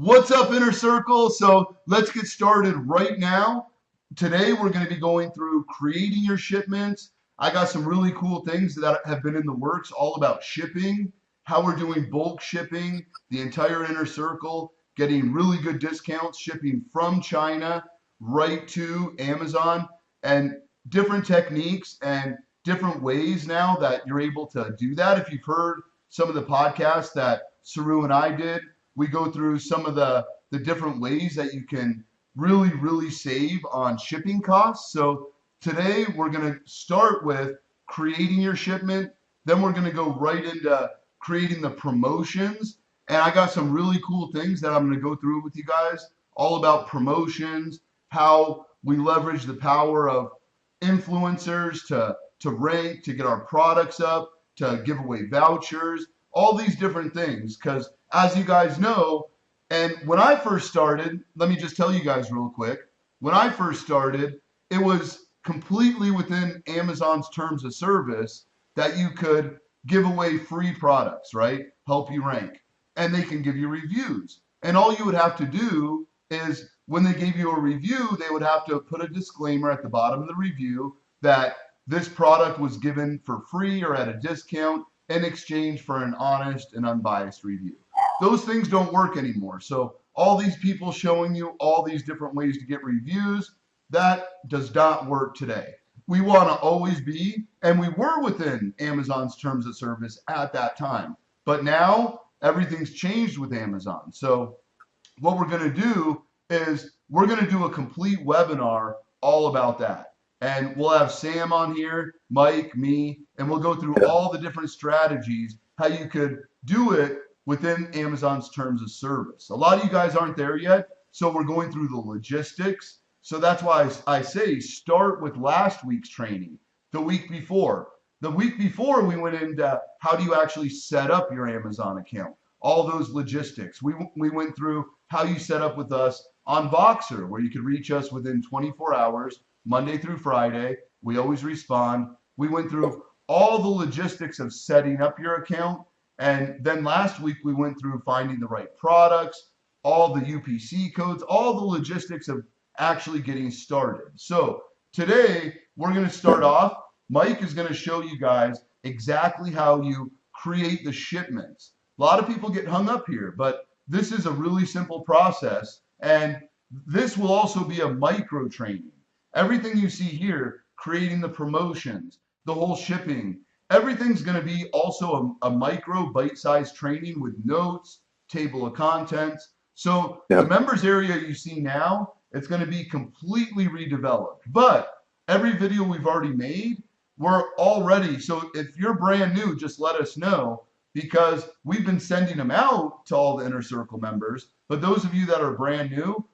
What's up, Inner Circle? So let's get started right now. Today we're going to be going through creating your shipments. I got some really cool things that have been in the works all about shipping, how we're doing bulk shipping, the entire Inner Circle, getting really good discounts, shipping from China right to Amazon, and different techniques and different ways now that you're able to do that. If you've heard some of the podcasts that Saru and I did, we go through some of the different ways that you can really save on shipping costs. So today we're going to start with creating your shipment. Then we're going to go right into creating the promotions. And I got some really cool things that I'm going to go through with you guys, all about promotions, how we leverage the power of influencers to rank, to get our products up, to give away vouchers, all these different things. Because as you guys know, and when I first started, let me just tell you guys real quick, when I first started, it was completely within Amazon's terms of service that you could give away free products, right? Help you rank. And they can give you reviews. And all you would have to do is when they gave you a review, they would have to put a disclaimer at the bottom of the review that this product was given for free or at a discount in exchange for an honest and unbiased review. Those things don't work anymore. So all these people showing you all these different ways to get reviews, that does not work today. We want to always be, and we were within Amazon's terms of service at that time. But now everything's changed with Amazon. So what we're going to do is we're going to do a complete webinar all about that. And we'll have Sam on here, Mike, me, and we'll go through all the different strategies, how you could do it within Amazon's terms of service. A lot of you guys aren't there yet, so we're going through the logistics. So that's why I say start with last week's training, the week before. The week before we went into how do you actually set up your Amazon account, all those logistics. We went through how you set up with us on Voxer, where you could reach us within 24 hours, Monday through Friday. We always respond. We went through all the logistics of setting up your account. And then last week we went through finding the right products, all the UPC codes, all the logistics of actually getting started. So today we're going to start off. Mike is going to show you guys exactly how you create the shipments. A lot of people get hung up here, but this is a really simple process. And this will also be a micro training. Everything you see here, creating the promotions, the whole shipping, everything's going to be also a micro bite-sized training with notes, table of contents. So the members area you see now, it's going to be completely redeveloped. But every video we've already made, we're already, so if you're brand new, just let us know, because we've been sending them out to all the Inner Circle members. But those of you that are brand new,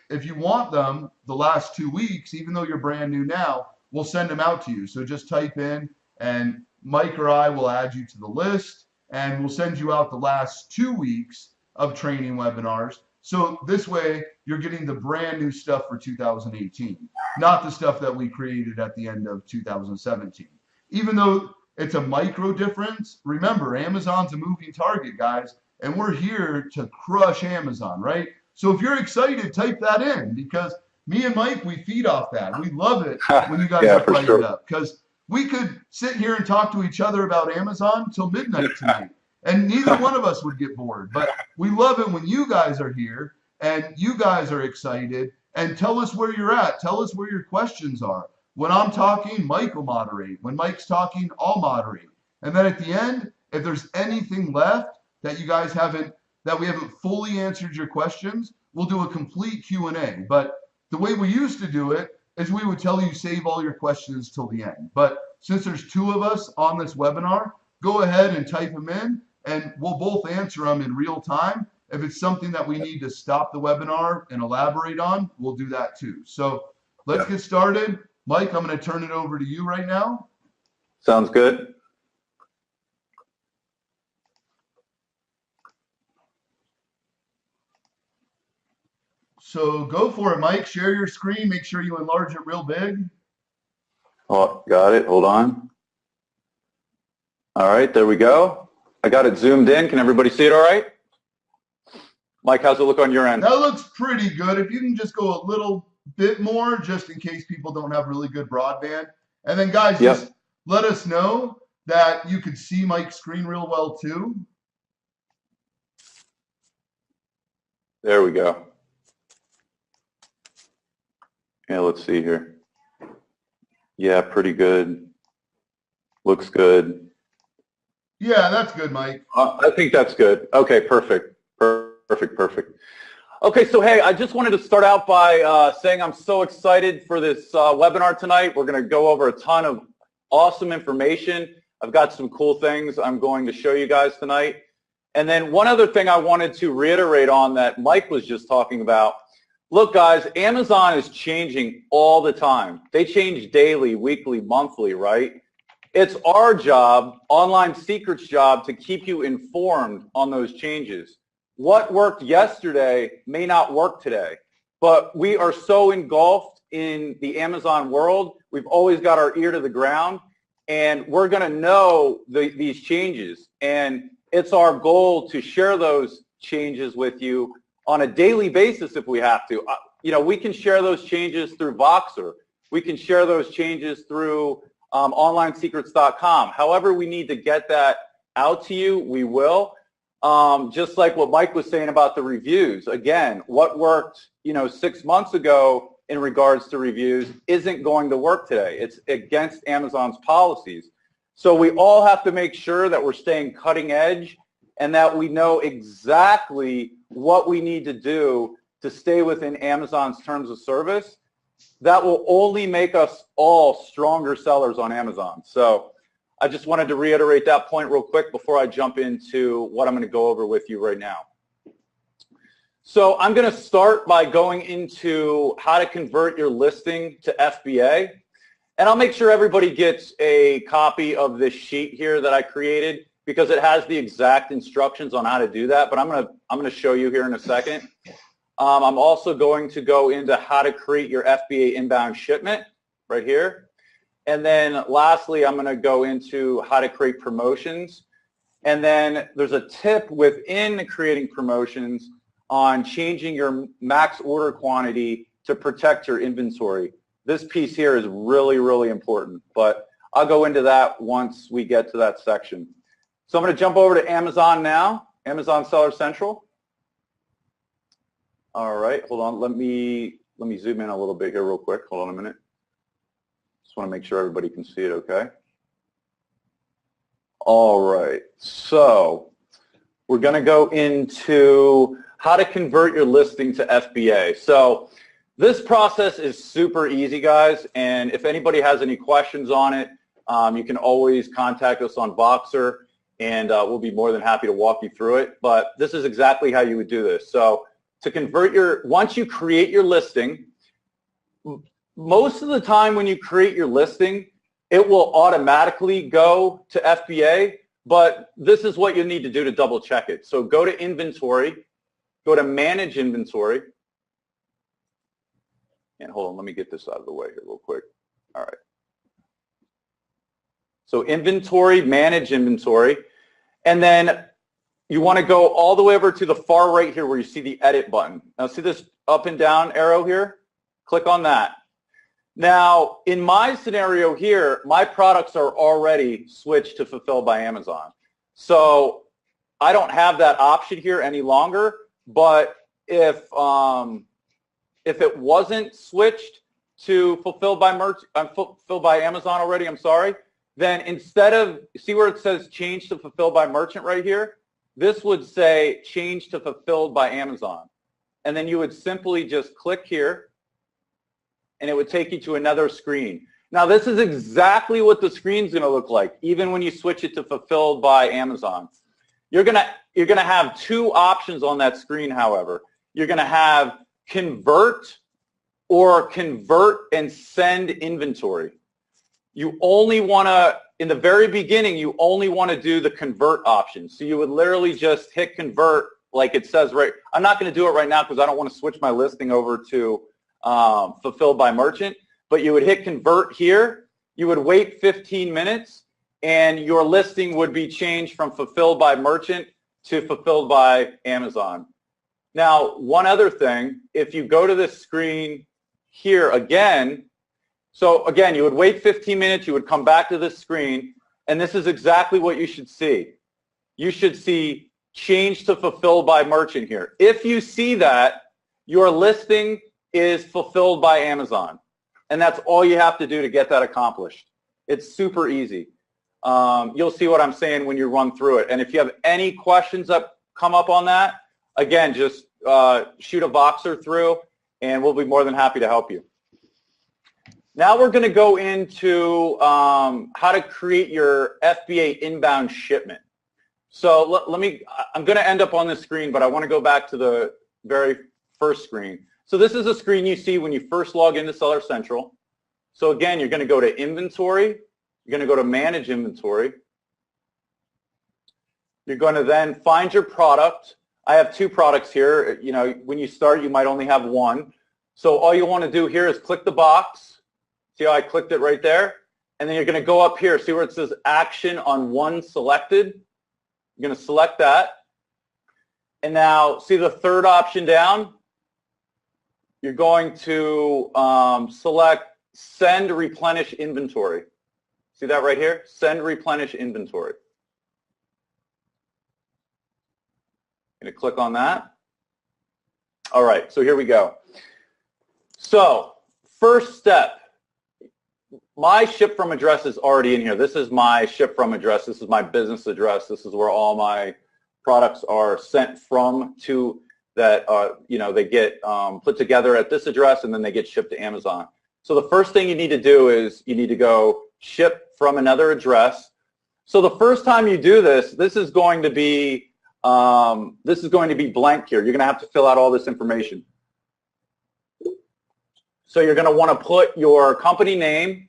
if you want them the last 2 weeks, even though you're brand new now, we'll send them out to you. So just type in and Mike or I will add you to the list, and we'll send you out the last 2 weeks of training webinars. So this way you're getting the brand new stuff for 2018, not the stuff that we created at the end of 2017. Even though it's a micro difference, remember, Amazon's a moving target, guys, and we're here to crush Amazon, right? So if you're excited, type that in, because me and Mike, we feed off that. We love it when you guys are fired up, because we could sit here and talk to each other about Amazon till midnight tonight, and neither one of us would get bored. But we love it when you guys are here and you guys are excited, and tell us where you're at. Tell us where your questions are. When I'm talking, Mike will moderate. When Mike's talking, I'll moderate. And then at the end, if there's anything left that you guys that we haven't fully answered your questions, we'll do a complete Q&A. But the way we used to do it is we would tell you save all your questions till the end. But since there's 2 of us on this webinar, go ahead and type them in, and we'll both answer them in real time. If it's something that we need to stop the webinar and elaborate on, we'll do that too. So let's get started. Mike, I'm going to turn it over to you right now. Sounds good. So go for it, Mike. Share your screen. Make sure you enlarge it real big. Oh, got it. Hold on. All right, there we go. I got it zoomed in. Can everybody see it all right? Mike, how's it look on your end? That looks pretty good. If you can just go a little bit more, just in case people don't have really good broadband. And then guys, just Yep, let us know that you could see Mike's screen real well too. there we go. Yeah, let's see here. Yeah, pretty good. Looks good. Yeah, that's good, Mike. I think that's good. Okay, perfect. Perfect. Okay, so hey, I just wanted to start out by saying I'm so excited for this webinar tonight. We're going to go over a ton of awesome information. I've got some cool things I'm going to show you guys tonight. And then one other thing I wanted to reiterate on that Mike was just talking about. Look, guys, Amazon is changing all the time. They change daily, weekly, monthly, right? It's our job, Online Secret's job, to keep you informed on those changes. What worked yesterday may not work today, but we are so engulfed in the Amazon world, we've always got our ear to the ground, and we're going to know these changes. And it's our goal to share those changes with you on a daily basis if we have to. You know, we can share those changes through Voxer. We can share those changes through OnlineSecrets.com. However we need to get that out to you, we will. Just like what Mike was saying about the reviews. Again, what worked 6 months ago in regards to reviews isn't going to work today. It's against Amazon's policies. So we all have to make sure that we're staying cutting edge and that we know exactly what we need to do to stay within Amazon's terms of service. That will only make us all stronger sellers on Amazon. So I just wanted to reiterate that point real quick before I jump into what I'm going to go over with you right now. So I'm going to start by going into how to convert your listing to FBA. And I'll make sure everybody gets a copy of this sheet here that I created because it has the exact instructions on how to do that. But I'm going to show you here in a second. I'm also going to go into how to create your FBA inbound shipment right here. And then lastly, I'm going to go into how to create promotions. And then there's a tip within creating promotions on changing your max order quantity to protect your inventory. This piece here is really, really important, but I'll go into that once we get to that section. So I'm going to jump over to Amazon now, Amazon Seller Central. All right, hold on. Let me zoom in a little bit here real quick. Hold on a minute. Just want to make sure everybody can see it, okay? All right, so we're going to go into how to convert your listing to FBA. So this process is super easy, guys, and if anybody has any questions on it, you can always contact us on Voxer, and we'll be more than happy to walk you through it. But this is exactly how you would do this. So to convert once you create your listing, most of the time when you create your listing, it will automatically go to FBA, but this is what you need to do to double check it. So go to inventory, go to manage inventory, and hold on, let me get this out of the way here real quick. All right. So inventory, manage inventory, and then you want to go all the way over to the far right here where you see the edit button. Now see this up and down arrow here? Click on that. Now, in my scenario here, my products are already switched to Fulfilled by Amazon. So I don't have that option here any longer, but if it wasn't switched to Fulfilled by Amazon already, I'm sorry, then instead of, see where it says change to Fulfilled by Merchant right here? This would say change to Fulfilled by Amazon. And then you would simply just click here, and it would take you to another screen. Now, this is exactly what the screen's going to look like, even when you switch it to Fulfilled by Amazon. You're going to have two options on that screen, however. You're going to have convert or convert and send inventory. You only want to, in the very beginning, you only want to do the convert option. So you would literally just hit convert like it says right. I'm not going to do it right now because I don't want to switch my listing over to Fulfilled by Merchant, but you would hit convert here, you would wait 15 minutes, and your listing would be changed from Fulfilled by Merchant to Fulfilled by Amazon. Now, one other thing, if you go to this screen here again, so again, you would wait 15 minutes, you would come back to this screen, and this is exactly what you should see. You should see change to fulfilled by merchant here. If you see that, your listing is fulfilled by Amazon. And that's all you have to do to get that accomplished. It's super easy. You'll see what I'm saying when you run through it. And if you have any questions that come up on that, again, just shoot a Voxer through, and we'll be more than happy to help you. Now we're going to go into how to create your FBA inbound shipment. So I'm going to end up on this screen, but I want to go back to the very first screen. So this is a screen you see when you first log into Seller Central. So again, you're going to go to Inventory. You're going to go to Manage Inventory. You're going to then find your product. I have 2 products here. You know, when you start, you might only have 1. So all you want to do here is click the box. See how I clicked it right there? And then you're going to go up here. See where it says Action on One Selected? You're going to select that. And now, see the third option down? You're going to select Send Replenish Inventory. See that right here? Send Replenish Inventory. I'm going to click on that. All right, so here we go. So, first step. My ship from address is already in here. This is my ship from address. This is my business address. This is where all my products are sent from to that, you know, they get put together at this address, and then they get shipped to Amazon. So the first thing you need to do is you need to go ship from another address. So the first time you do this, this is going to be blank here. You're going to have to fill out all this information. So you're going to want to put your company name.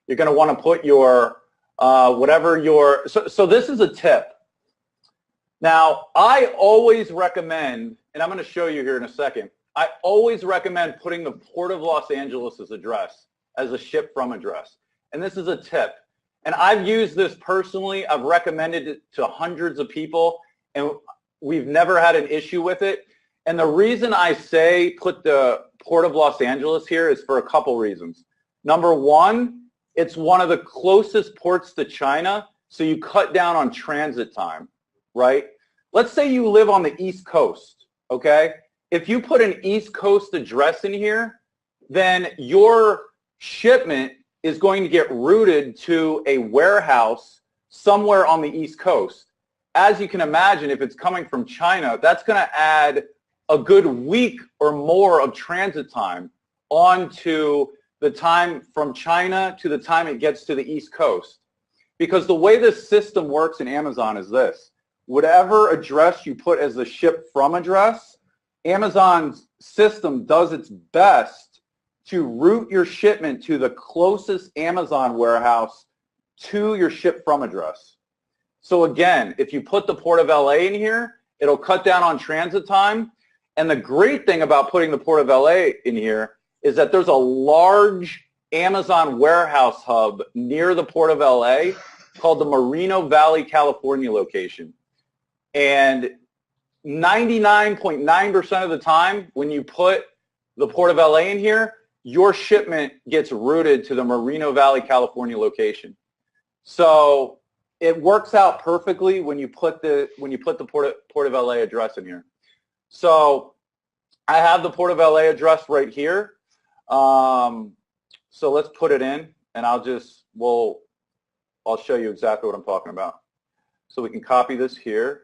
You're going to want to put your whatever your, so this is a tip. Now, I always recommend, and I'm going to show you here in a second, I always recommend putting the Port of Los Angeles' address as a ship from address. And this is a tip. And I've used this personally. I've recommended it to hundreds of people, and we've never had an issue with it. And the reason I say put the Port of Los Angeles here is for a couple reasons. Number one, it's one of the closest ports to China, so you cut down on transit time, right? Let's say you live on the East Coast, okay? If you put an East Coast address in here, then your shipment is going to get routed to a warehouse somewhere on the East Coast. As you can imagine, if it's coming from China, that's going to add a good week or more of transit time onto the time from China to the time it gets to the East Coast. Because the way this system works in Amazon is this. Whatever address you put as the ship from address, Amazon's system does its best to route your shipment to the closest Amazon warehouse to your ship from address. So again, if you put the Port of LA in here, it'll cut down on transit time. And the great thing about putting the Port of LA in here is that there's a large Amazon warehouse hub near the Port of LA called the Moreno Valley, California location. And 99.9% of the time when you put the Port of LA in here, your shipment gets routed to the Moreno Valley, California location. So it works out perfectly when you put the Port of LA address in here. So I have the Port of LA address right here. So let's put it in, and I'll show you exactly what I'm talking about. So we can copy this here.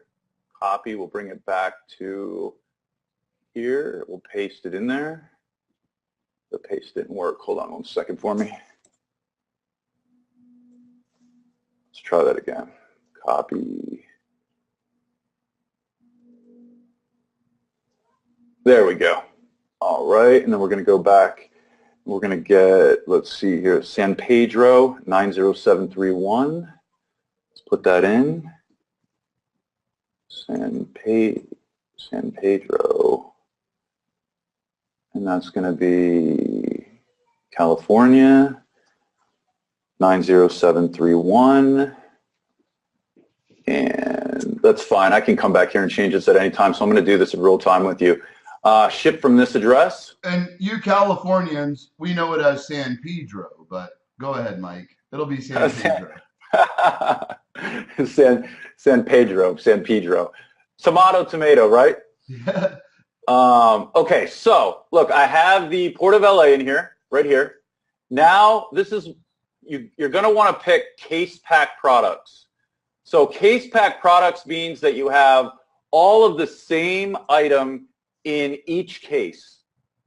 Copy, we'll bring it back to here. We'll paste it in there. The paste didn't work. Hold on one second for me. Let's try that again. Copy. There we go. All right, and then we're going to go back. We're going to get, let's see here, San Pedro 90731. Let's put that in. San Pedro. And that's going to be California 90731. And That's fine. I can come back here and change this at any time. So I'm going to do this in real time with you. Ship from this address. And you Californians, we know it as San Pedro, but go ahead, Mike. It'll be San Pedro. San Pedro. Tomato, right? Yeah. Okay, so look, I have the Port of LA in here, right here. Now, this is, you're going to want to pick case pack products. So case pack products means that you have all of the same item in each case,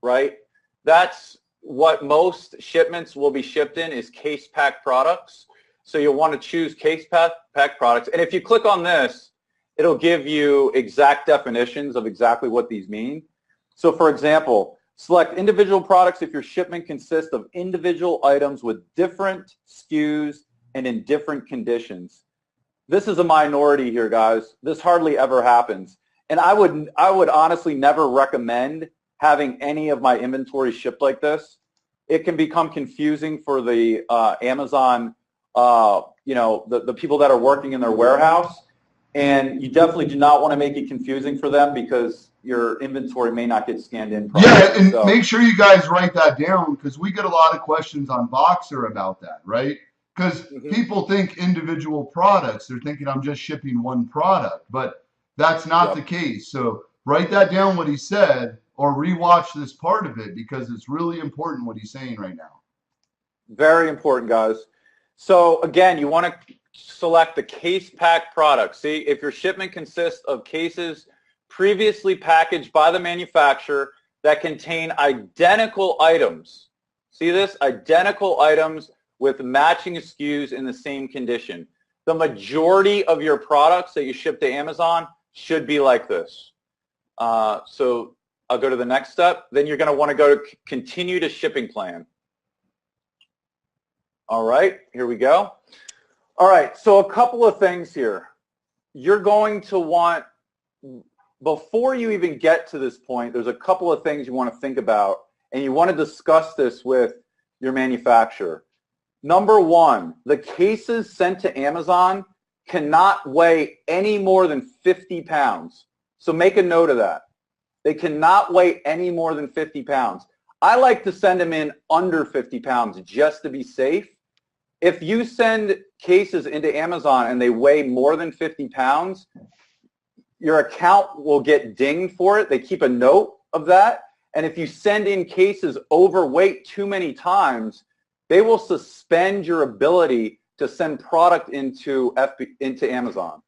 right? That's what most shipments will be shipped in, is case pack products. So you'll want to choose case pack products. And if you click on this, it'll give you exact definitions of exactly what these mean. So for example, select individual products if your shipment consists of individual items with different SKUs and in different conditions. This is a minority here, guys. This hardly ever happens. And I would honestly never recommend having any of my inventory shipped like this. It can become confusing for the Amazon, the people that are working in their warehouse. And you definitely do not want to make it confusing for them, because your inventory may not get scanned in properly. Yeah, and make sure you guys write that down, because we get a lot of questions on Boxer about that, right? Because people think individual products. They're thinking I'm just shipping one product, but that's not the case. So write that down, what he said, or rewatch this part of it, because it's really important what he's saying right now. Very important, guys. So again, you want to select the case pack product. See, if your shipment consists of cases previously packaged by the manufacturer that contain identical items, see this? Identical items with matching SKUs in the same condition. The majority of your products that you ship to Amazon should be like this. So I'll go to the next step. Then you're going to want to go to continue to shipping plan. All right, here we go. All right, so a couple of things here. You're going to want, before you even get to this point, there's a couple of things you want to think about, and you want to discuss this with your manufacturer. Number one, the cases sent to Amazon cannot weigh any more than 50 pounds. So make a note of that. They cannot weigh any more than 50 pounds. I like to send them in under 50 pounds just to be safe. If you send cases into Amazon and they weigh more than 50 pounds, your account will get dinged for it. They keep a note of that. And if you send in cases overweight too many times, they will suspend your ability to send product into Amazon.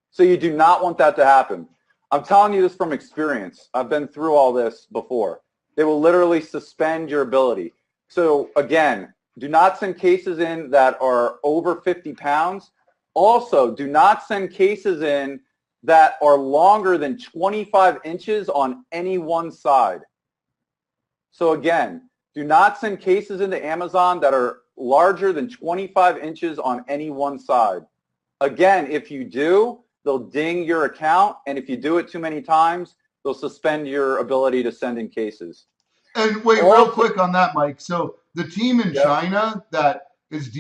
So you do not want that to happen. I'm telling you this from experience. I've been through all this before. They will literally suspend your ability. So again, do not send cases in that are over 50 pounds. Also, do not send cases in that are longer than 25 inches on any one side. So again, do not send cases into Amazon that are larger than 25 inches on any one side. Again, if you do, they'll ding your account, and if you do it too many times, they'll suspend your ability to send in cases. And wait, real quick on that, Mike. So the team in China that is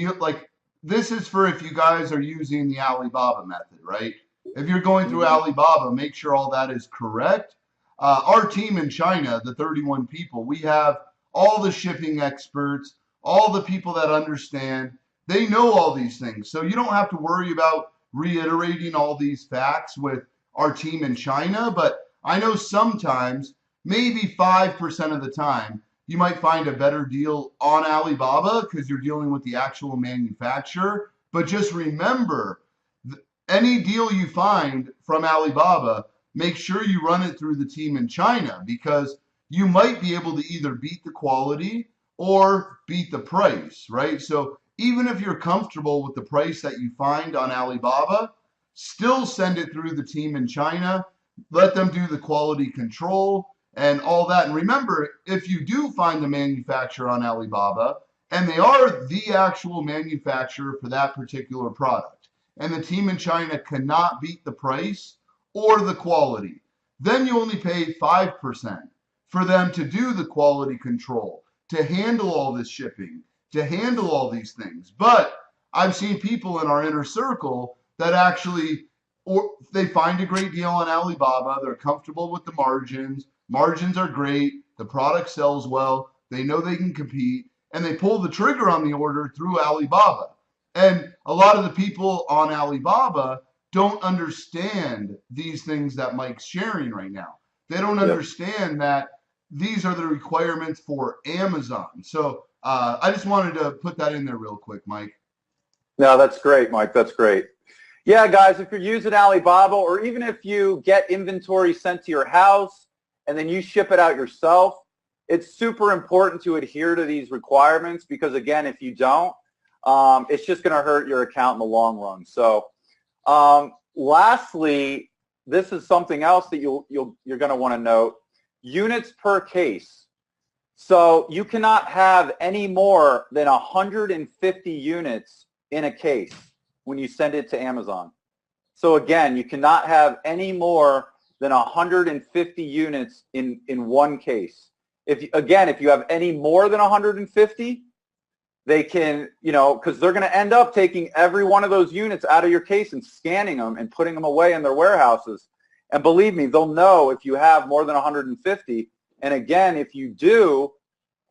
this is for if you guys are using the Alibaba method, right? If you're going through Alibaba, make sure all that is correct. Our team in China, the 31 people, we have all the shipping experts, all the people that understand. They know all these things. So you don't have to worry about reiterating all these facts with our team in China. But I know sometimes, maybe 5% of the time, you might find a better deal on Alibaba because you're dealing with the actual manufacturer. But just remember, any deal you find from Alibaba, make sure you run it through the team in China, because you might be able to either beat the quality or beat the price, right? So even if you're comfortable with the price that you find on Alibaba, still send it through the team in China. Let them do the quality control and all that. And remember, if you do find the manufacturer on Alibaba, and they are the actual manufacturer for that particular product, and the team in China cannot beat the price or the quality, then you only pay 5% for them to do the quality control, to handle all this shipping, to handle all these things. But I've seen people in our inner circle that actually or they find a great deal on Alibaba. They're comfortable with the margins. Margins are great. The product sells well. They know they can compete, and they pull the trigger on the order through Alibaba. And a lot of the people on Alibaba don't understand these things that Mike's sharing right now. They don't Yep. understand that these are the requirements for Amazon. So I just wanted to put that in there real quick, Mike. No, that's great, Mike. That's great. Yeah, guys, if you're using Alibaba, or even if you get inventory sent to your house and then you ship it out yourself, it's super important to adhere to these requirements because, again, if you don't, it's just going to hurt your account in the long run. So lastly, this is something else that you're going to want to note, units per case. So you cannot have any more than 150 units in a case when you send it to Amazon. So again, you cannot have any more than 150 units in one case. If you have any more than 150, they can, because they're going to end up taking every one of those units out of your case and scanning them and putting them away in their warehouses. And believe me, they'll know if you have more than 150. And again, if you do,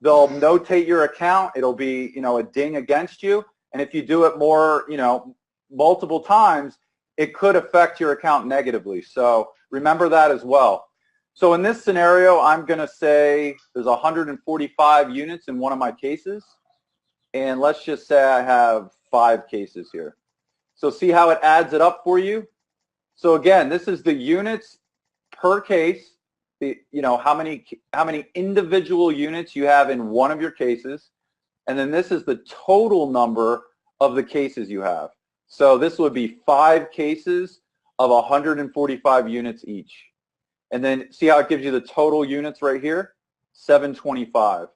they'll notate your account. It'll be, a ding against you. And if you do it more, multiple times, it could affect your account negatively. So remember that as well. So in this scenario, I'm going to say there's 145 units in one of my cases. And let's just say I have 5 cases here. So see how it adds it up for you? So again, this is the units per case, how many individual units you have in one of your cases. And then this is the total number of the cases you have. So this would be 5 cases of 145 units each. And then see how it gives you the total units right here? 725.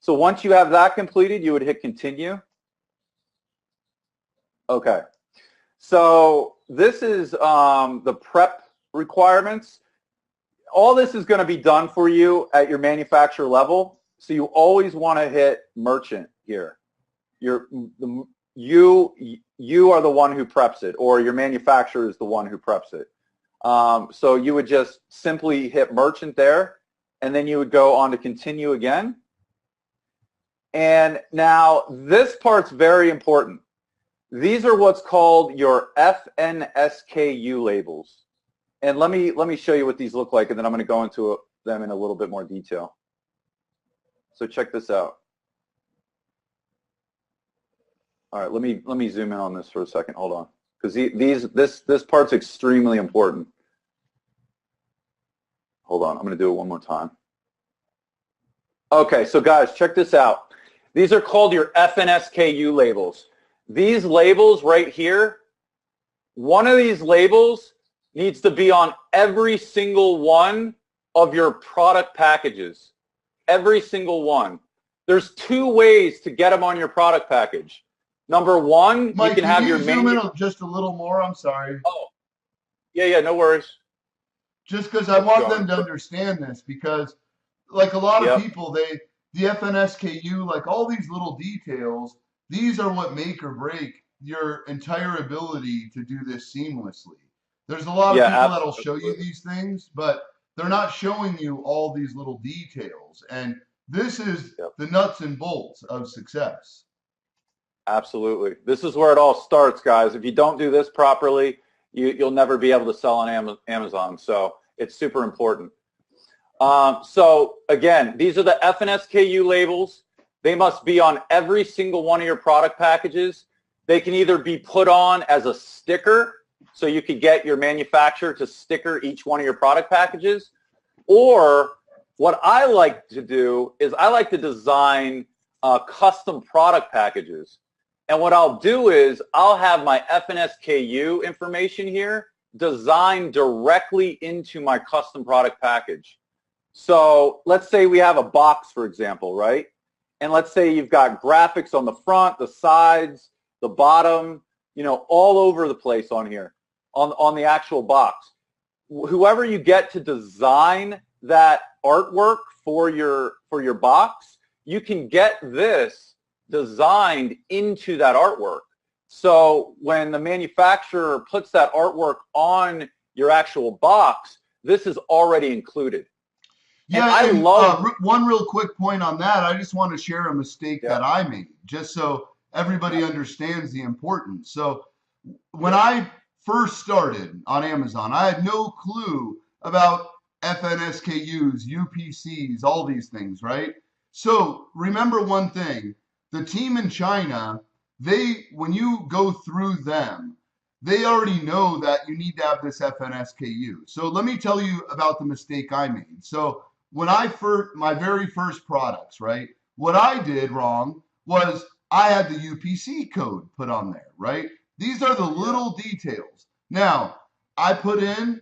So once you have that completed, you would hit continue. Okay. So this is the prep requirements. All this is going to be done for you at your manufacturer level. So you always want to hit merchant here. You are the one who preps it, or your manufacturer is the one who preps it. So you would just simply hit merchant there, and then you would go on to continue again. And now this part's very important. These are what's called your SKU labels. And let me show you what these look like, and then I'm going to go into them in a little bit more detail. So check this out. All right, let me zoom in on this for a second. Hold on, because this part's extremely important. Hold on, I'm going to do it one more time. Okay, so guys, check this out. These are called your SKU labels. These labels right here, one of these labels needs to be on every single one of your product packages. Every single one. There's 2 ways to get them on your product package. Number one, Mike, you can have your zoom in just a little more? I'm sorry. Oh, yeah, no worries. Just because I want them to understand this, because like a lot of people, the SKU, like all these little details, these are what make or break your entire ability to do this seamlessly. There's a lot of people that'll show you these things, but they're not showing you all these little details. And this is the nuts and bolts of success. Absolutely. This is where it all starts, guys. If you don't do this properly, you'll never be able to sell on Amazon. So it's super important. So again, these are the SKU labels. They must be on every single one of your product packages. They can either be put on as a sticker, so you could get your manufacturer to sticker each one of your product packages, or what I like to do is I like to design custom product packages. And what I'll do is I'll have my SKU information here designed directly into my custom product package. So let's say we have a box, for example, right? And let's say you've got graphics on the front, the sides, the bottom, all over the place on here, on the actual box. Whoever you get to design that artwork for your box, you can get this designed into that artwork. So when the manufacturer puts that artwork on your actual box, this is already included. And Yeah, I and love, one real quick point on that. I just want to share a mistake that yep, I made, just so everybody yep, understands the importance. So when yep, I first started on Amazon, I had no clue about FNSKUs, UPCs, all these things, right? So remember one thing, the team in China, when you go through them, they already know that you need to have this FNSKU. So let me tell you about the mistake I made. So when my very first products, right? What I did wrong was I had the UPC code put on there, right? These are the yep, little details. Now, I put in,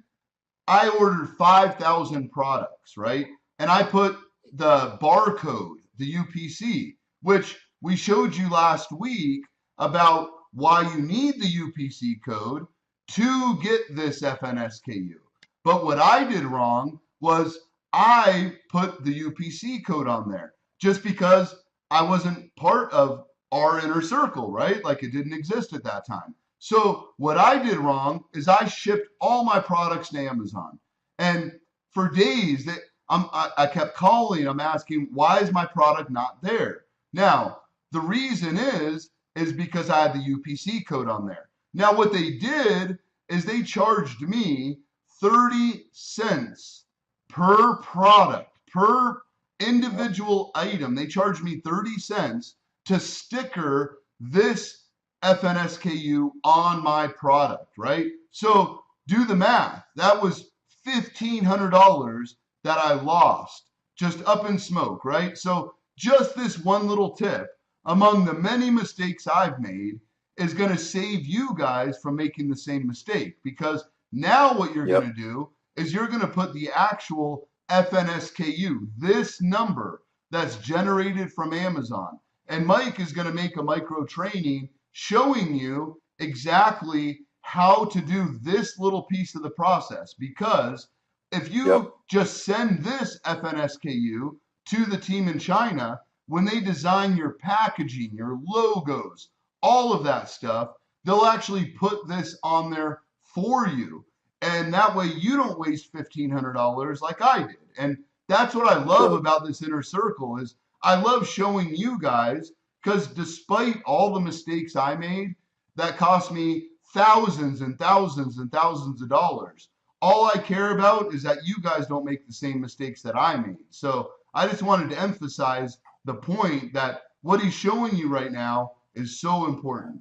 I ordered 5,000 products, right? And I put the barcode, the UPC, which we showed you last week about why you need the UPC code to get this FNSKU. But what I did wrong was I put the UPC code on there just because I wasn't part of our inner circle, right? Like it didn't exist at that time. So what I did wrong is I shipped all my products to Amazon, and for days I kept calling. I'm asking, why is my product not there? Now the reason is because I had the UPC code on there. Now what they did is they charged me 30 cents per product, per yep, individual item. They charged me 30 cents to sticker this FNSKU on my product, right? So do the math. That was $1,500 that I lost just up in smoke, right? So just this one little tip among the many mistakes I've made is going to save you guys from making the same mistake, because now what you're going yep, to do is you're going to put the actual FNSKU, this number that's generated from Amazon. And Mike is going to make a micro training showing you exactly how to do this little piece of the process. Because if yep, you just send this FNSKU to the team in China, when they design your packaging, your logos, all of that stuff, they'll actually put this on there for you. And that way you don't waste $1,500 like I did. And that's what I love sure. about this inner circle is I love showing you guys, because despite all the mistakes I made that cost me thousands and thousands and thousands of dollars, all I care about is that you guys don't make the same mistakes that I made. So I just wanted to emphasize the point that what he's showing you right now is so important.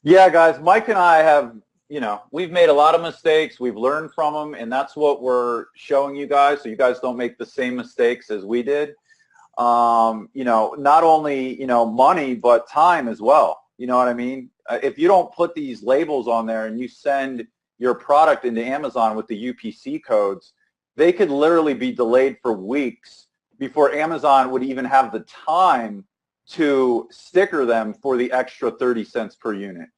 Yeah, guys, Mike and I have, we've made a lot of mistakes. We've learned from them, and that's what we're showing you guys, so you guys don't make the same mistakes as we did. Not only, money, but time as well. You know what I mean? If you don't put these labels on there and you send your product into Amazon with the UPC codes, they could literally be delayed for weeks before Amazon would even have the time to sticker them for the extra 30 cents per unit.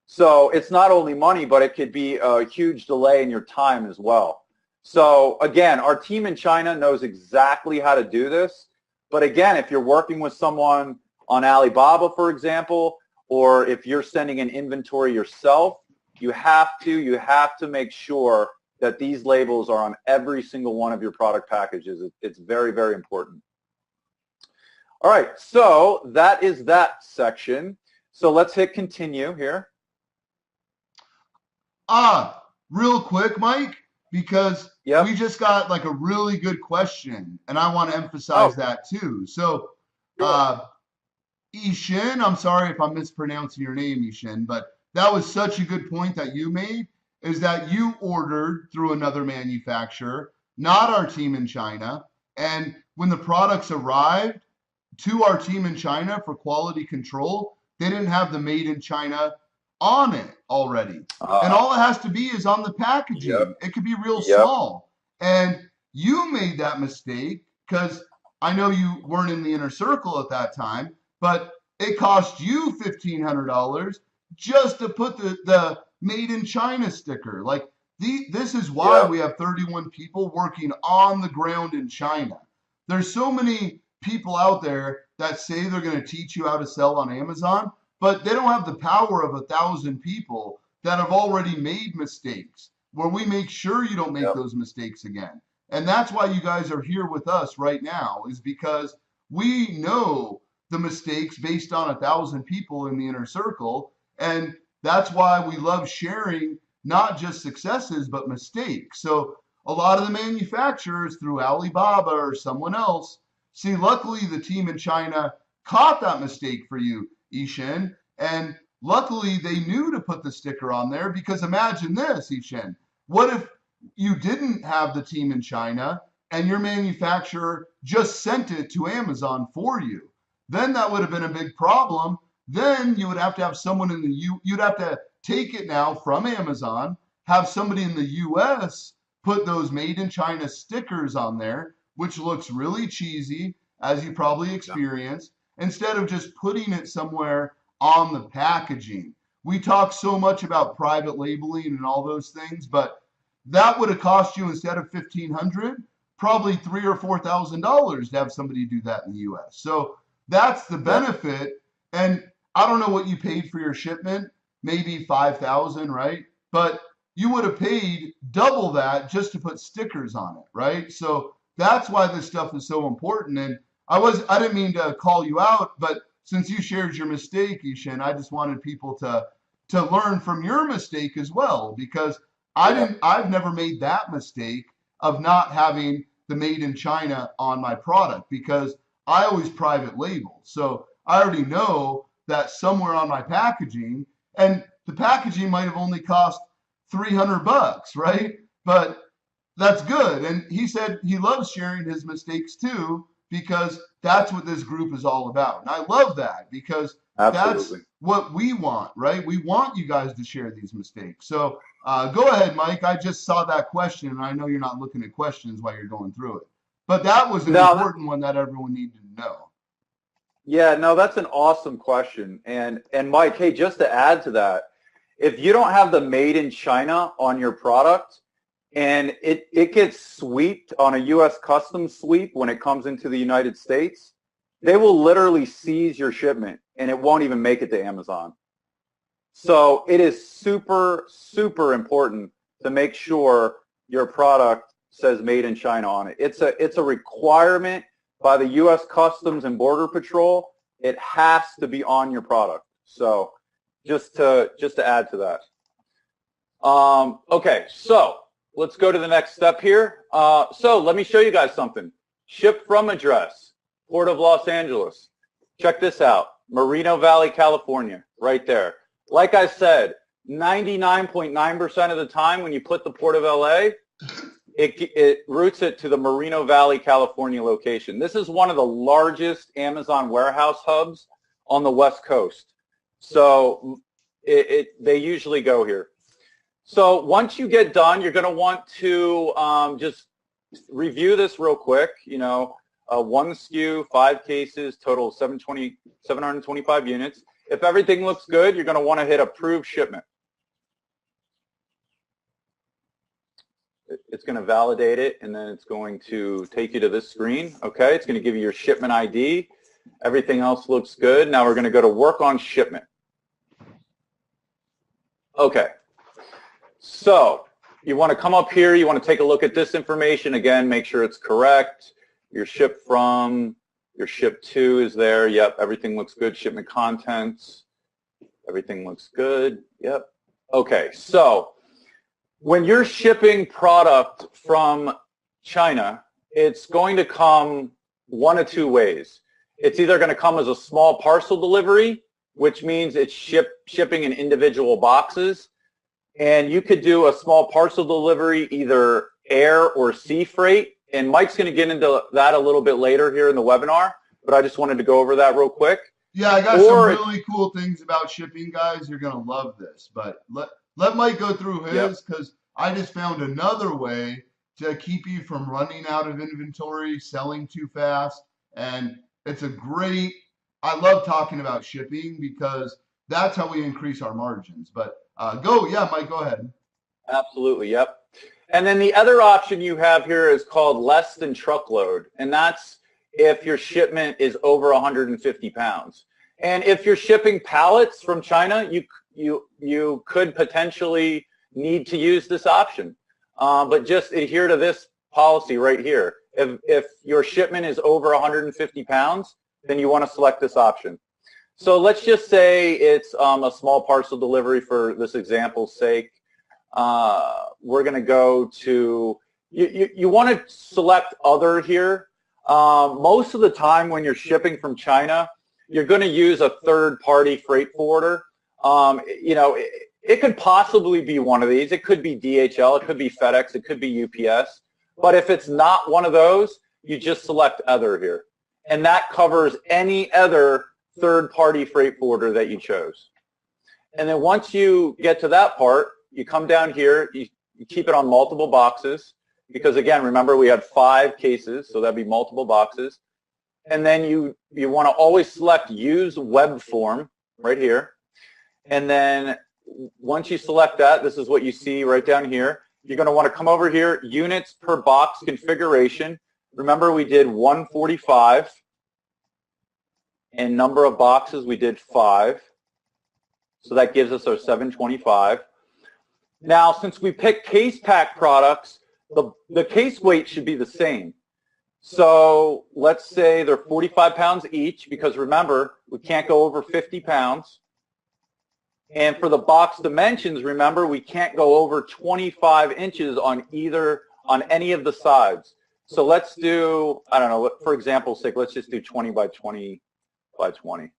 So it's not only money, but it could be a huge delay in your time as well. So again, our team in China knows exactly how to do this. But again, if you're working with someone on Alibaba, for example, or if you're sending an inventory yourself, you have to make sure that these labels are on every single one of your product packages. It's very, very important. All right, so that is that section. So let's hit continue here. Real quick, Mike, because we Yep. just got like a really good question, and I want to emphasize Oh, that too. So, sure. Ishin, I'm sorry if I'm mispronouncing your name, Ishin, but that was such a good point that you made, is that you ordered through another manufacturer, not our team in China. And when the products arrived to our team in China for quality control, they didn't have the made in China on it already. And all it has to be is on the Yep. packaging. It could be real Yep. small. And you made that mistake because I know you weren't in the inner circle at that time, but it cost you $1,500 just to put the made in China sticker. Like this is why Yep. we have 31 people working on the ground in China. There's so many people out there that say they're going to teach you how to sell on Amazon, but they don't have the power of 1,000 people that have already made mistakes, where we make sure you don't make those mistakes again. And that's why you guys are here with us right now, is because we know the mistakes based on 1,000 people in the inner circle. And that's why we love sharing not just successes, but mistakes. So a lot of the manufacturers through Alibaba or someone else, see, luckily the team in China caught that mistake for you, Ishin, and luckily they knew to put the sticker on there, because imagine this, Ishin, what if you didn't have the team in China and your manufacturer just sent it to Amazon for you? Then that would have been a big problem. Then you would have to have someone in you'd have to take it now from Amazon, have somebody in the US put those made in China stickers on there, which looks really cheesy, as you probably experienced, instead of just putting it somewhere on the packaging. We talk so much about private labeling and all those things, but that would have cost you, instead of $1,500, probably $3,000 or $4,000 to have somebody do that in the US. So that's the benefit. And I don't know what you paid for your shipment, maybe $5,000, right? But you would have paid double that just to put stickers on it, right? So that's why this stuff is so important. And I didn't mean to call you out, but since you shared your mistake, Ishan, I just wanted people to learn from your mistake as well, because I've never made that mistake of not having the made in China on my product, because I always private label. So I already know that somewhere on my packaging, and the packaging might have only cost $300, right? But that's good. And he said he loves sharing his mistakes too, because that's what this group is all about. And I love that, because that's what we want, right? We want you guys to share these mistakes. So go ahead, Mike. I just saw that question, and I know you're not looking at questions while you're going through it. But that was an important one that everyone needed to know. Yeah, no, that's an awesome question. And Mike, hey, just to add to that, if you don't have the made in China on your product, and it gets sweeped on a U.S. customs sweep when it comes into the United States, they will literally seize your shipment, and it won't even make it to Amazon. So it is super, super important to make sure your product says made in China on it. It's a requirement by the U.S. Customs and Border Patrol. It has to be on your product. So just to add to that. Okay, so let's go to the next step here. So let me show you guys something. Ship from address, Port of Los Angeles. Check this out. Moreno Valley, California, right there. Like I said, 99.9% of the time when you put the Port of LA, it routes it to the Moreno Valley, California location. This is one of the largest Amazon warehouse hubs on the West Coast. So they usually go here. So once you get done, you're going to want to just review this real quick. You know, one SKU, 5 cases, total 725 units. If everything looks good, you're going to want to hit approve shipment. It's going to validate it, and then it's going to take you to this screen. Okay, it's going to give you your shipment ID. Everything else looks good. Now we're going to go to work on shipment. Okay, so you want to come up here. You want to take a look at this information. Again, make sure it's correct. Your ship from, your ship to is there. Yep, everything looks good. Shipment contents, everything looks good. Yep. Okay, so when you're shipping product from China, it's going to come one of two ways. It's either going to come as a small parcel delivery, which means it's shipping in individual boxes. And you could do a small parcel delivery, either air or sea freight. And Mike's going to get into that a little bit later here in the webinar, but I just wanted to go over that real quick. Yeah, I got some really cool things about shipping, guys. You're going to love this. But let Mike go through his, because I just found another way to keep you from running out of inventory, selling too fast. And it's a great, I love talking about shipping because that's how we increase our margins. But Mike, go ahead. Absolutely, yep. And then the other option you have here is called less than truckload. And that's if your shipment is over 150 pounds. And if you're shipping pallets from China, you could potentially need to use this option. But just adhere to this policy right here. If your shipment is over 150 pounds, then you want to select this option. So let's just say it's a small parcel delivery for this example's sake. We're going to go to, you want to select other here. Most of the time when you're shipping from China, you're going to use a third-party freight forwarder. You know, it could possibly be one of these. It could be DHL, it could be FedEx, it could be UPS. But if it's not one of those, you just select other here. And that covers any other third-party freight forwarder that you chose. And then once you get to that part, you come down here, you keep it on multiple boxes, because again, remember we had 5 cases, so that'd be multiple boxes. And then you want to always select use web form right here. And then once you select that, this is what you see right down here. You're going to want to come over here, units per box configuration. Remember we did 145, and number of boxes we did 5. So that gives us our 725. Now, since we picked case pack products, the case weight should be the same. So let's say they're 45 pounds each, because remember, we can't go over 50 pounds. And for the box dimensions, remember, we can't go over 25 inches on any of the sides. So let's do, I don't know, for example's sake, let's just do 20 by 20 by 20.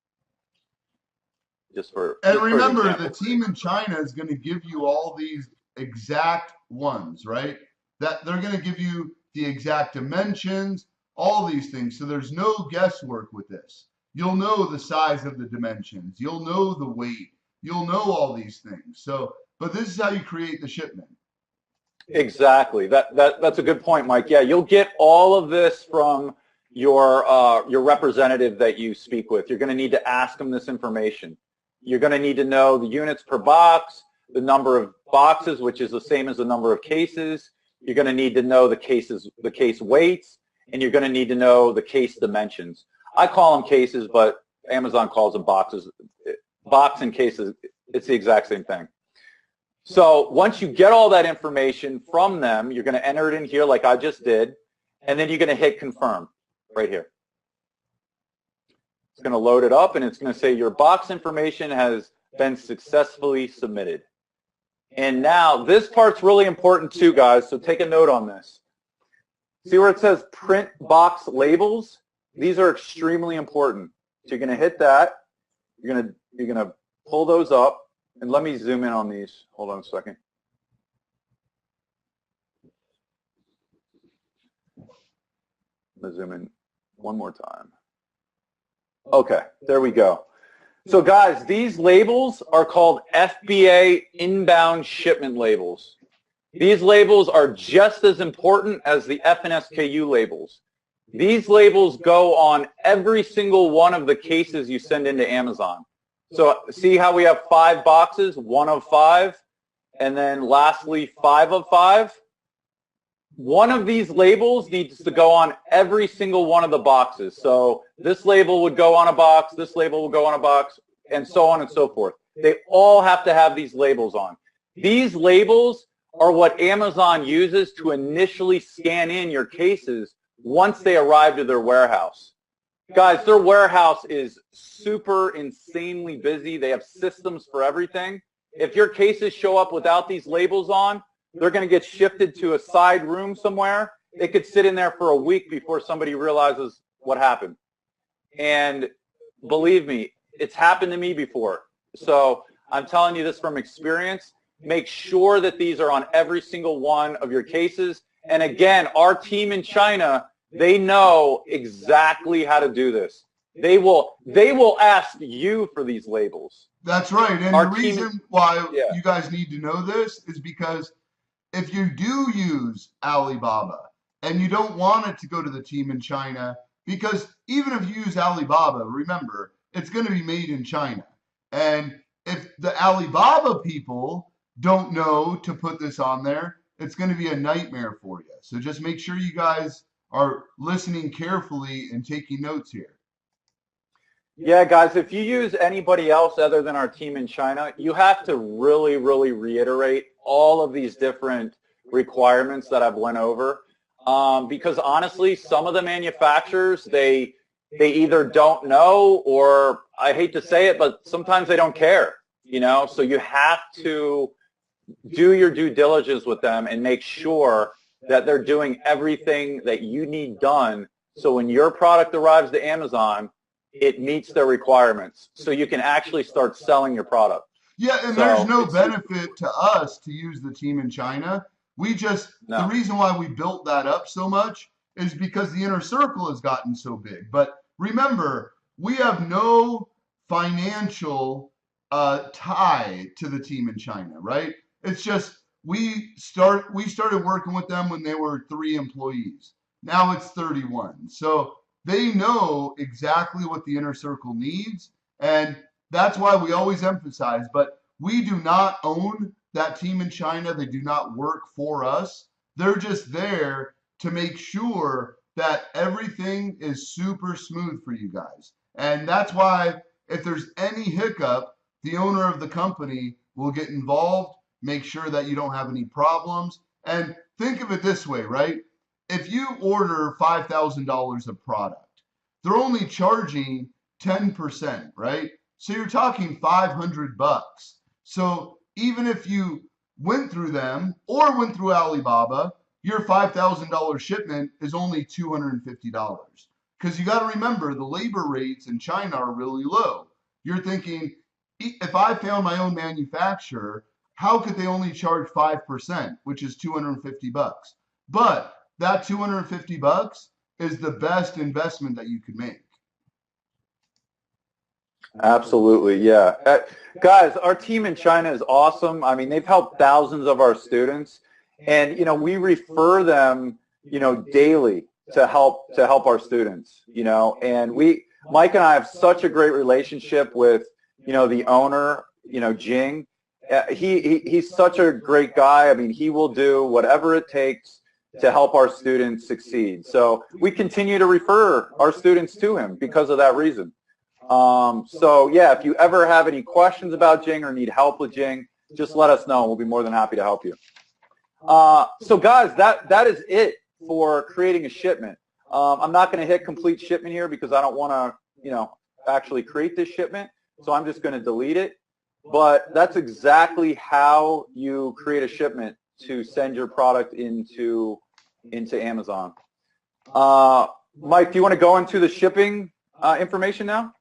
And remember, the team in China is going to give you all these exact ones, right? That they're going to give you the exact dimensions, all these things. So there's no guesswork with this. You'll know the size of the dimensions. You'll know the weight. You'll know all these things. So, but this is how you create the shipment. Exactly. That's a good point, Mike. Yeah, you'll get all of this from your representative that you speak with. You're going to need to ask them this information. You're going to need to know the units per box, the number of boxes, which is the same as the number of cases. You're going to need to know the case weights, and you're going to need to know the case dimensions. I call them cases, but Amazon calls them boxes. Box and cases, it's the exact same thing. So once you get all that information from them, you're going to enter it in here like I just did, and then you're going to hit confirm right here. It's going to load it up, and it's going to say your box information has been successfully submitted. And now this part's really important too, guys, so take a note on this. See where it says print box labels? These are extremely important. So you're going to hit that. You're going to pull those up. And let me zoom in on these. Hold on a second. I'm going to zoom in one more time. Okay, there we go. So guys, these labels are called FBA inbound shipment labels. These labels are just as important as the F and SKU labels. These labels go on every single one of the cases you send into Amazon. So see how we have 5 boxes, 1 of 5, and then lastly 5 of 5? One of these labels needs to go on every single one of the boxes. So this label would go on a box, this label will go on a box, and so on and so forth. They all have to have these labels on. These labels are what Amazon uses to initially scan in your cases once they arrive to their warehouse. Guys, their warehouse is super insanely busy. They have systems for everything. If your cases show up without these labels on, they're going to get shifted to a side room somewhere. It could sit in there for a week before somebody realizes what happened. And believe me, it's happened to me before. So I'm telling you this from experience. Make sure that these are on every single one of your cases. And again, our team in China, they know exactly how to do this. They will ask you for these labels. That's right. And the reason why you guys need to know this is because if you do use Alibaba and you don't want it to go to the team in China, because even if you use Alibaba, remember, it's going to be made in China. And if the Alibaba people don't know to put this on there, it's going to be a nightmare for you. So just make sure you guys are listening carefully and taking notes here. Yeah, guys, if you use anybody else other than our team in China, you have to really, really reiterate all of these different requirements that I've went over. Because honestly, some of the manufacturers, they either don't know or I hate to say it, but sometimes they don't care, you know? So you have to do your due diligence with them and make sure that they're doing everything that you need done so when your product arrives to Amazon, it meets their requirements so you can actually start selling your product. Yeah, and there's So no it's super benefit to us to use the team in China. The no. reason why we built that up so much is because the inner circle has gotten so big. But remember, we have no financial tie to the team in China, right? It's just we started working with them when they were 3 employees. Now it's 31. So they know exactly what the inner circle needs. And that's why we always emphasize, but we do not own that team in China. They do not work for us. They're just there to make sure that everything is super smooth for you guys. And that's why if there's any hiccup, the owner of the company will get involved, make sure that you don't have any problems. And think of it this way, right? If you order $5,000 of product, they're only charging 10%, right? So you're talking 500 bucks. So even if you went through them or went through Alibaba, your $5,000 shipment is only $250. Because you got to remember the labor rates in China are really low. You're thinking, if I found my own manufacturer, how could they only charge 5%, which is 250 bucks? But that 250 bucks is the best investment that you could make. Absolutely, yeah. Guys, our team in China is awesome. I mean, they've helped thousands of our students, and you know, we refer them, you know, daily to help our students. You know, and Mike and I have such a great relationship with, you know, the owner, you know, Jing. He's such a great guy. I mean, he will do whatever it takes to help our students succeed. So we continue to refer our students to him because of that reason. So yeah, if you ever have any questions about Jing or need help with Jing, just let us know. We'll be more than happy to help you. So guys, that is it for creating a shipment. I'm not going to hit complete shipment here because I don't want to, you know, actually create this shipment. So I'm just going to delete it. But that's exactly how you create a shipment to send your product into Amazon. Mike, do you want to go into the shipping information now?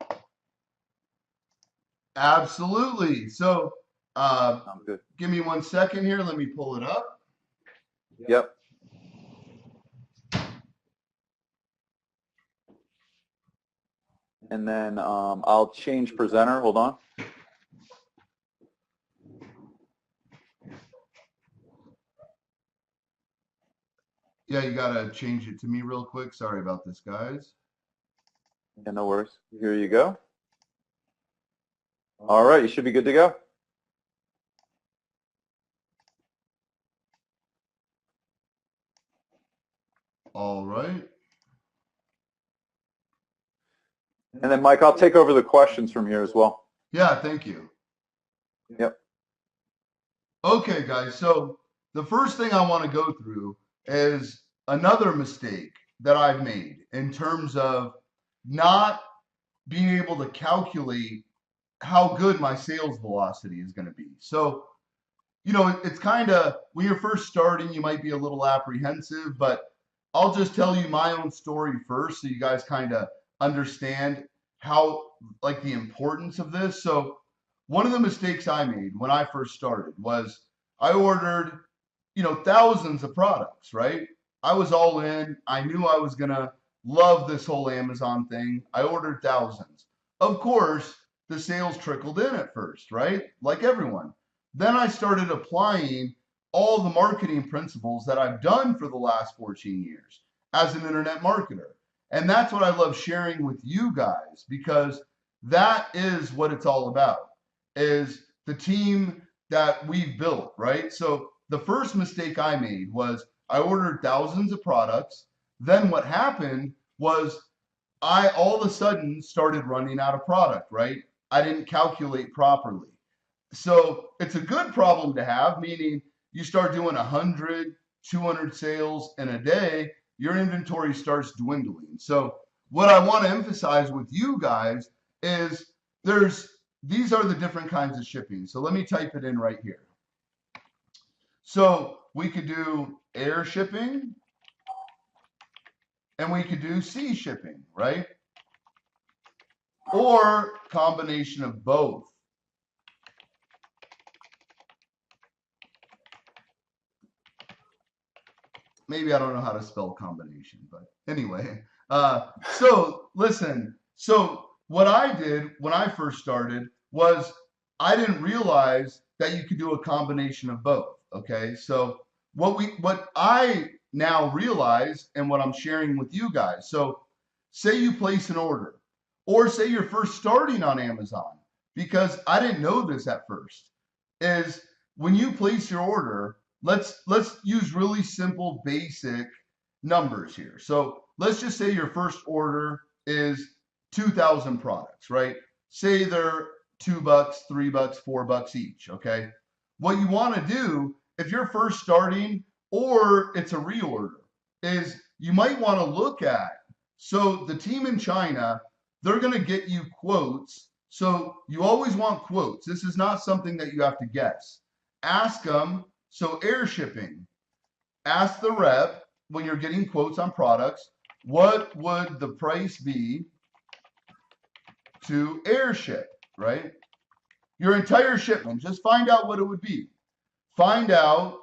Absolutely. So I'm good. give me 1 second here. Let me pull it up. Yep. And then I'll change presenter. Hold on. Yeah, you got to change it to me real quick. Sorry about this, guys. Yeah, no worries. Here you go. All right, you should be good to go. All right. And then, Mike, I'll take over the questions from here as well. Yeah, thank you. Yep. Okay, guys. So the first thing I want to go through is another mistake that I've made in terms of not being able to calculate how good my sales velocity is going to be. So, you know, it's kind of when you're first starting, you might be a little apprehensive, but I'll just tell you my own story first so you guys kind of understand how, like, the importance of this. So, one of the mistakes I made when I first started was I ordered, you know, thousands of products, right? I was all in. I knew I was going to love this whole Amazon thing. I ordered thousands. Of course, the sales trickled in at first, right? Like everyone. Then I started applying all the marketing principles that I've done for the last 14 years as an internet marketer. And that's what I love sharing with you guys because that is what it's all about is the team that we've built, right? So the first mistake I made was I ordered thousands of products. Then what happened was I all of a sudden started running out of product, right? I didn't calculate properly. So it's a good problem to have, meaning you start doing 100, 200 sales in a day, your inventory starts dwindling. So what I want to emphasize with you guys is these are the different kinds of shipping. So let me type it in right here. So we could do air shipping and we could do sea shipping, right? Or combination of both. Maybe I don't know how to spell combination, but anyway. So listen, so what I did when I first started was I didn't realize that you could do a combination of both. Okay, so what I now realize and what I'm sharing with you guys. So say you place an order, or say you're first starting on Amazon, because I didn't know this at first, is when you place your order, let's use really simple basic numbers here. So let's just say your first order is 2,000 products, right? Say they're $2, $3, $4 each, okay? What you want to do if you're first starting or it's a reorder is you might want to look at, so the team in China, they're going to get you quotes. So you always want quotes. This is not something that you have to guess. Ask them. So air shipping, ask the rep when you're getting quotes on products, what would the price be to airship, right? Your entire shipment, just find out what it would be. Find out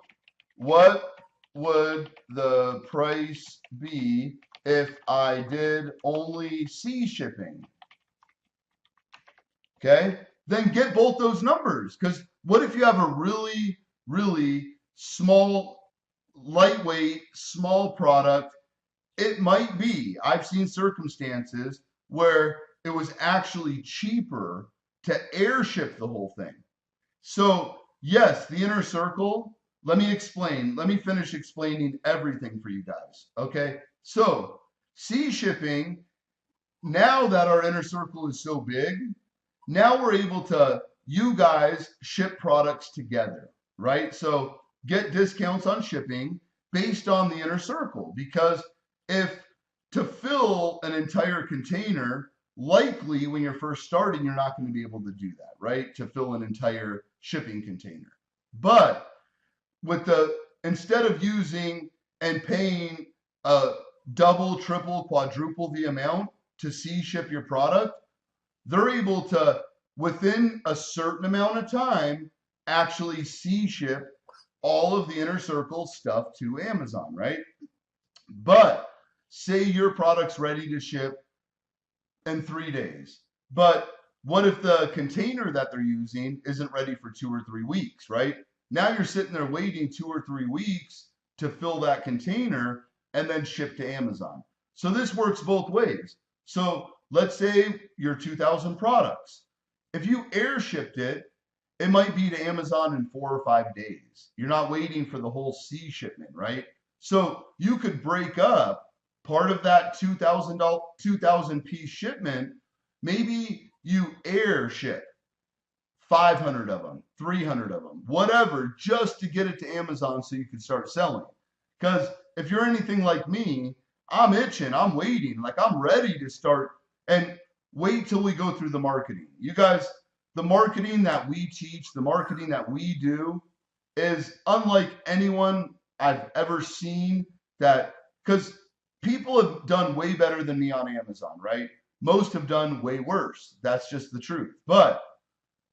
what would the price be if I did only sea shipping. Okay, then get both those numbers, because what if you have a really small, lightweight, small product? It might be, I've seen circumstances where it was actually cheaper to airship the whole thing. So yes, the inner circle, let me finish explaining everything for you guys. Okay, so sea shipping, now that our inner circle is so big, now we're able to, you guys ship products together, right? So get discounts on shipping based on the inner circle, because if to fill an entire container, likely when you're first starting, you're not going to be able to do that, right? To fill an entire shipping container. But with instead of using and paying a double, triple, quadruple the amount to sea ship your product, they're able to, within a certain amount of time, actually sea ship all of the inner circle stuff to Amazon, right? But say your product's ready to ship in 3 days. But what if the container that they're using isn't ready for 2 or 3 weeks, right? Now you're sitting there waiting 2 or 3 weeks to fill that container and then ship to Amazon. So this works both ways. So let's say your 2,000 products. If you air shipped it, it might be to Amazon in 4 or 5 days. You're not waiting for the whole sea shipment, right? So you could break up part of that 2,000 piece shipment. Maybe you air ship 500 of them, 300 of them, whatever, just to get it to Amazon so you can start selling. Because if you're anything like me, I'm itching, I'm waiting, like I'm ready to start, and wait till we go through the marketing. You guys, the marketing that we teach, the marketing that we do is unlike anyone I've ever seen, that, because people have done way better than me on Amazon, right? Most have done way worse. That's just the truth. But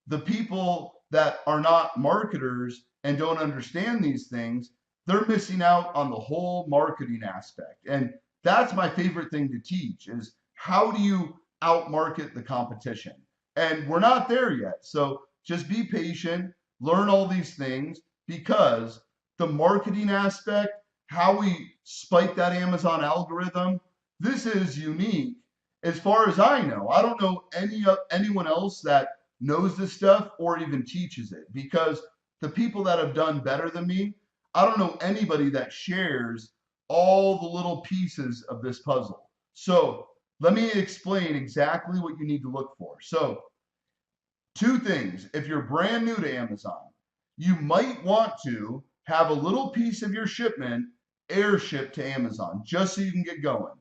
the people that are not marketers and don't understand these things, they're missing out on the whole marketing aspect. And that's my favorite thing to teach, is how do you outmarket the competition? And we're not there yet. So just be patient, learn all these things, because the marketing aspect, how we spike that Amazon algorithm, this is unique as far as I know. I don't know anyone else that knows this stuff or even teaches it, because the people that have done better than me, I don't know anybody that shares all the little pieces of this puzzle. So let me explain exactly what you need to look for. So, two things. If you're brand new to Amazon, you might want to have a little piece of your shipment airship to Amazon just so you can get going.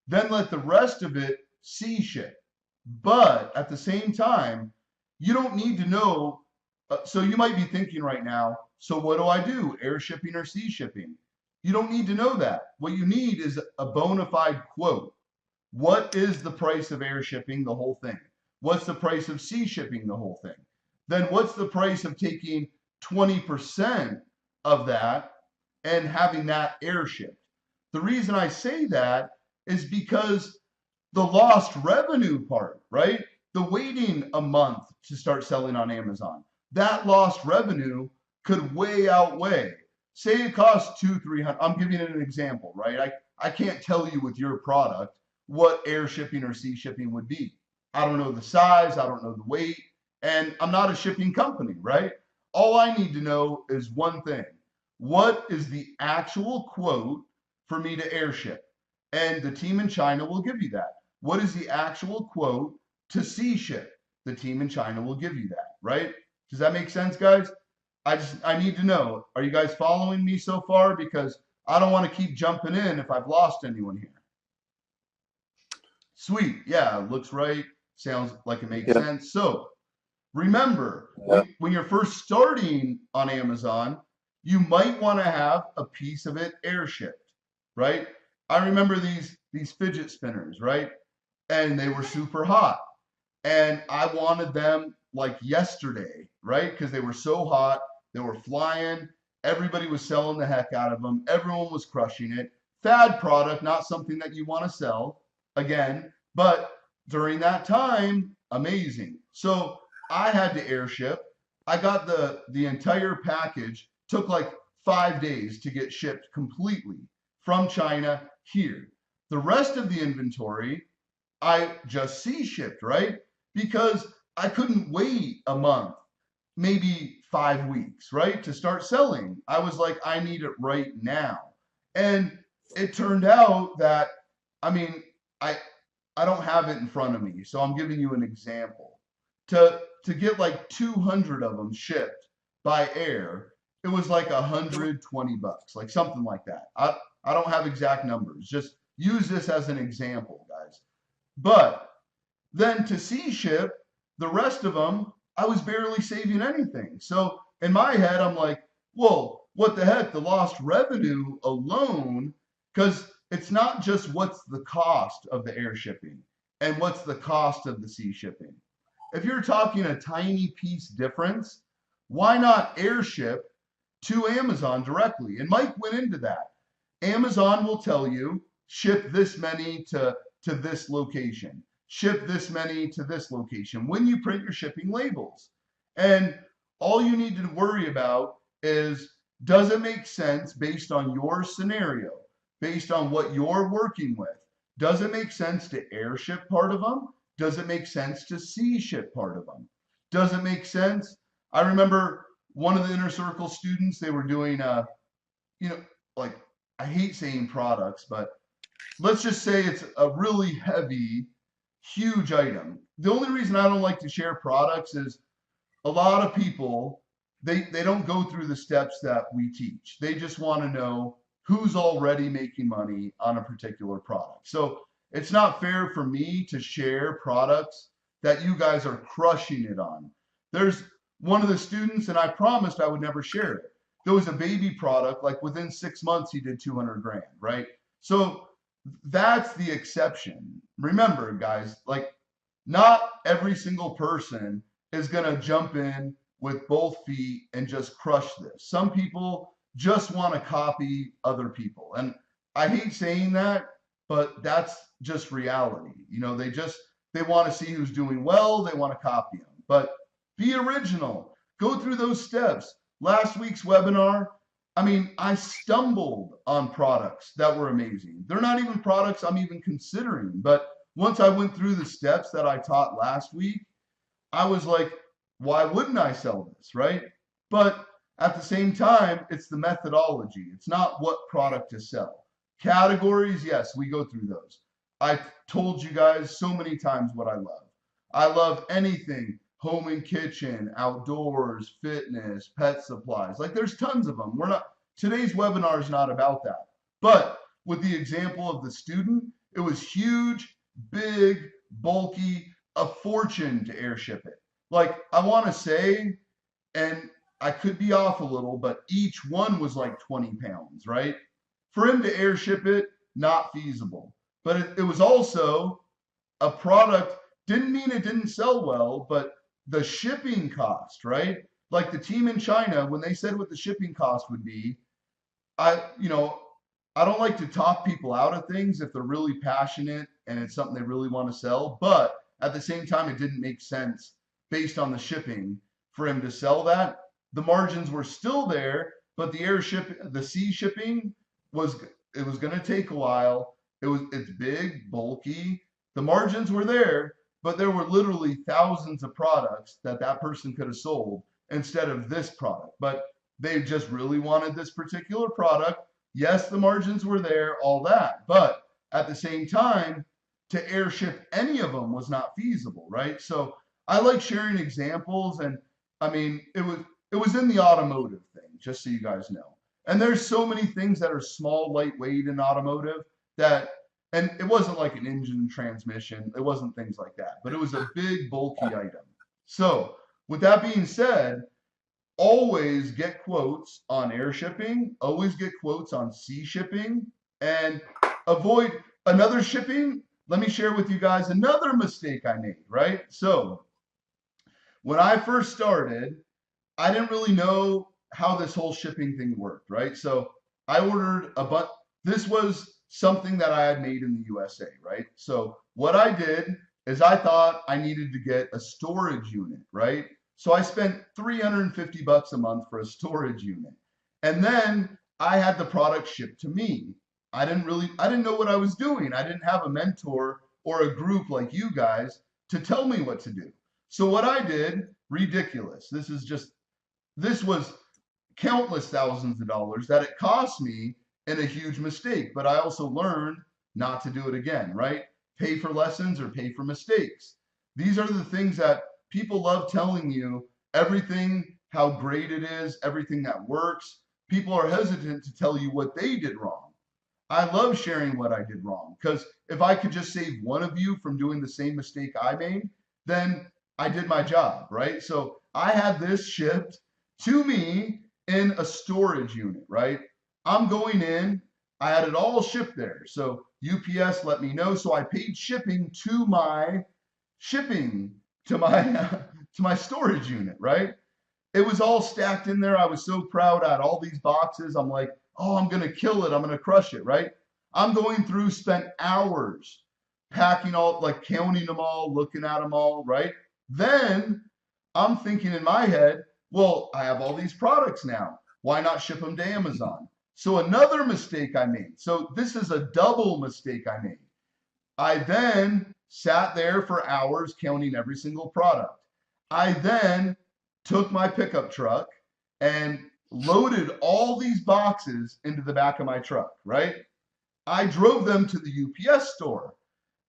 Then let the rest of it sea ship. But at the same time, you don't need to know. So you might be thinking right now, so what do I do? Air shipping or sea shipping? You don't need to know that. What you need is a bona fide quote. What is the price of air shipping the whole thing? What's the price of sea shipping the whole thing? Then what's the price of taking 20% of that and having that air shipped? The reason I say that is because the lost revenue part, right? The waiting a month to start selling on Amazon, that lost revenue could way outweigh. Say it costs 200, 300. I'm giving it an example, right? I can't tell you with your product what air shipping or sea shipping would be. I don't know the size, I don't know the weight, and I'm not a shipping company, right? All I need to know is one thing. What is the actual quote for me to airship? And the team in China will give you that. What is the actual quote to sea ship? The team in China will give you that, right? Does that make sense, guys? I need to know. Are you guys following me so far? Because I don't want to keep jumping in if I've lost anyone here. Sweet. Yeah, looks right. Sounds like it makes sense. So remember, when you're first starting on Amazon, you might want to have a piece of it airshipped, right? I remember these fidget spinners, right? And they were super hot. And I wanted them like yesterday, right? Because they were so hot, they were flying. Everybody was selling the heck out of them. Everyone was crushing it. Fad product, not something that you want to sell again, but during that time, amazing. So I had to airship. I got the entire package, took like 5 days to get shipped completely from China here. The rest of the inventory, I just sea shipped, right? Because I couldn't wait a month, maybe 5 weeks, right? To start selling. I was like, I need it right now. And it turned out that, I mean, I don't have it in front of me, so I'm giving you an example. To get like 200 of them shipped by air, it was like $120, like something like that. I don't have exact numbers. Just use this as an example, guys. But then to sea ship, the rest of them, I was barely saving anything. So in my head, I'm like, whoa, what the heck? The lost revenue alone, because it's not just what's the cost of the air shipping and what's the cost of the sea shipping. If you're talking a tiny piece difference, why not airship to Amazon directly? And Mike went into that. Amazon will tell you, ship this many to this location, ship this many to this location when you print your shipping labels. And all you need to worry about is, does it make sense based on your scenario, based on what you're working with? Does it make sense to airship part of them? Does it make sense to sea ship part of them? Does it make sense? I remember one of the inner circle students, they were doing like, I hate saying products, but let's just say it's a really heavy, huge item. The only reason I don't like to share products is a lot of people, they don't go through the steps that we teach. They just want to know who's already making money on a particular product. So it's not fair for me to share products that you guys are crushing it on. There's one of the students, and I promised I would never share it. There was a baby product, like within 6 months, he did 200 grand, right? So that's the exception. Remember, guys, like not every single person is going to jump in with both feet and just crush this. Some people just want to copy other people. And I hate saying that, but that's just reality. You know, they want to see who's doing well, they want to copy them. But be original. Go through those steps. Last week's webinar, I mean, I stumbled on products that were amazing. They're not even products I'm even considering, but once I went through the steps that I taught last week, I was like, why wouldn't I sell this, right? But at the same time, it's the methodology. It's not what product to sell. Categories, yes, we go through those. I told you guys so many times what I love. I love anything home and kitchen, outdoors, fitness, pet supplies. Like there's tons of them. Today's webinar is not about that. But with the example of the student, it was huge, big, bulky, a fortune to airship it. Like I want to say, and I could be off a little, but each one was like 20 pounds, right? For him to airship it, not feasible. But it was also a product, didn't mean it didn't sell well, but the shipping cost, right? Like the team in China, when they said what the shipping cost would be, you know, I don't like to talk people out of things if they're really passionate and it's something they really want to sell. But at the same time, it didn't make sense based on the shipping for him to sell that. The margins were still there, but the sea shipping was going to take a while. It's big, bulky. The margins were there, but there were literally thousands of products that person could have sold instead of this product. But they just really wanted this particular product. Yes, the margins were there, all that, but at the same time, to airship any of them was not feasible, right? So I like sharing examples, and I mean, it was in the automotive thing, just so you guys know. And there's so many things that are small, lightweight in automotive that, and it wasn't like an engine transmission, it wasn't things like that, but it was a big, bulky item. So with that being said, always get quotes on air shipping, always get quotes on sea shipping, and avoid another shipping. Let me share with you guys another mistake I made, right? So when I first started, I didn't really know how this whole shipping thing worked, right? So I ordered this was something that I had made in the USA, right? So what I did is I thought I needed to get a storage unit, right? So I spent $350 a month for a storage unit. And then I had the product shipped to me. I didn't know what I was doing. I didn't have a mentor or a group like you guys to tell me what to do. So what I did, ridiculous. This was countless thousands of dollars that it cost me and a huge mistake. But I also learned not to do it again, right? Pay for lessons or pay for mistakes. These are the things that people love telling you, everything, how great it is, everything that works. People are hesitant to tell you what they did wrong. I love sharing what I did wrong, because if I could just save one of you from doing the same mistake I made, then I did my job, right? So I had this shipped to me in a storage unit, right? I'm going in, I had it all shipped there. So UPS let me know, so I paid shipping to my to my storage unit, right? It was all stacked in there. I was so proud. I had all these boxes. I'm like, oh, I'm gonna kill it. I'm gonna crush it, right? I'm going through, spent hours packing all, like counting them all, looking at them all, right? Then I'm thinking in my head, well, I have all these products now. Why not ship them to Amazon? So another mistake I made. So this is a double mistake I made. I then sat there for hours counting every single product. I then took my pickup truck and loaded all these boxes into the back of my truck, right? I drove them to the UPS store.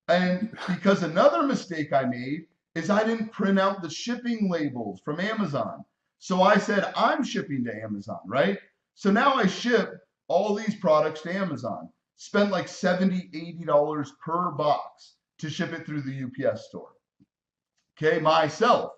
And because another mistake I made is I didn't print out the shipping labels from Amazon. So I said, I'm shipping to Amazon, right? So now I ship all these products to Amazon. Spent like $70, $80 per box to ship it through the UPS store. Okay, myself,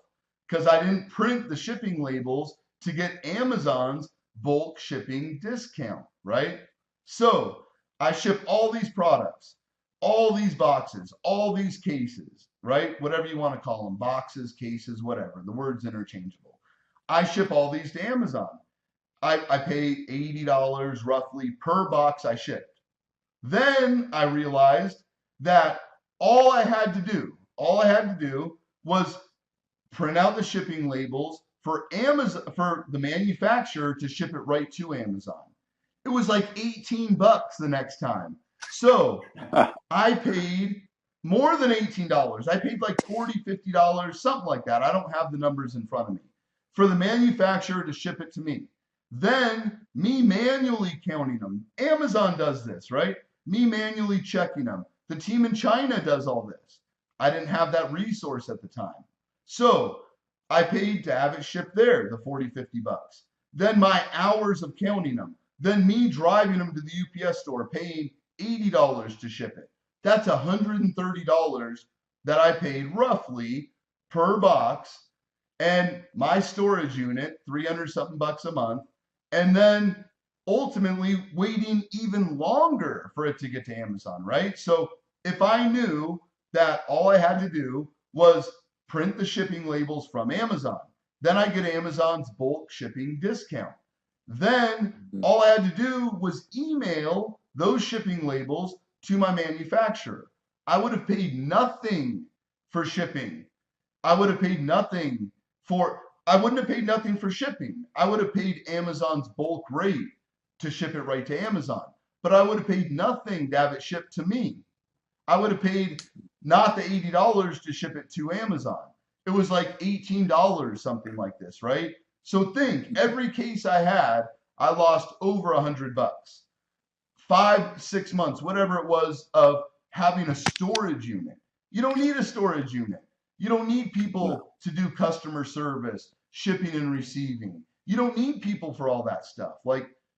because I didn't print the shipping labels to get Amazon's bulk shipping discount, right? So I ship all these products, all these boxes, all these cases, right? Whatever you want to call them, boxes, cases, whatever. The word's interchangeable. I ship all these to Amazon. I pay $80 roughly per box I shipped. Then I realized that all I had to do was print out the shipping labels for Amazon, for the manufacturer to ship it right to Amazon. It was like 18 bucks the next time. So I paid more than $18. I paid like $40, $50, something like that. I don't have the numbers in front of me, for the manufacturer to ship it to me. Then me manually counting them. Amazon does this, right? Me manually checking them. the team in China does all this. I didn't have that resource at the time. So I paid to have it shipped there, the 40, 50 bucks. Then my hours of counting them. Then me driving them to the UPS store, paying $80 to ship it. That's $130 that I paid roughly per box. And my storage unit, 300 something bucks a month. And then ultimately waiting even longer for it to get to Amazon, right? So if I knew that all I had to do was print the shipping labels from Amazon, then I get Amazon's bulk shipping discount. Then all I had to do was email those shipping labels to my manufacturer. I would have paid nothing for shipping. I would have paid nothing for, I wouldn't have paid nothing for shipping. I would have paid Amazon's bulk rate to ship it right to Amazon, but I would have paid nothing to have it shipped to me. I would have paid not the $80 to ship it to Amazon. It was like $18, something like this, right? So think, every case I had, I lost over $100. 5, 6 months, whatever it was, of having a storage unit. You don't need a storage unit. You don't need people to do customer service, shipping and receiving. You don't need people for all that stuff.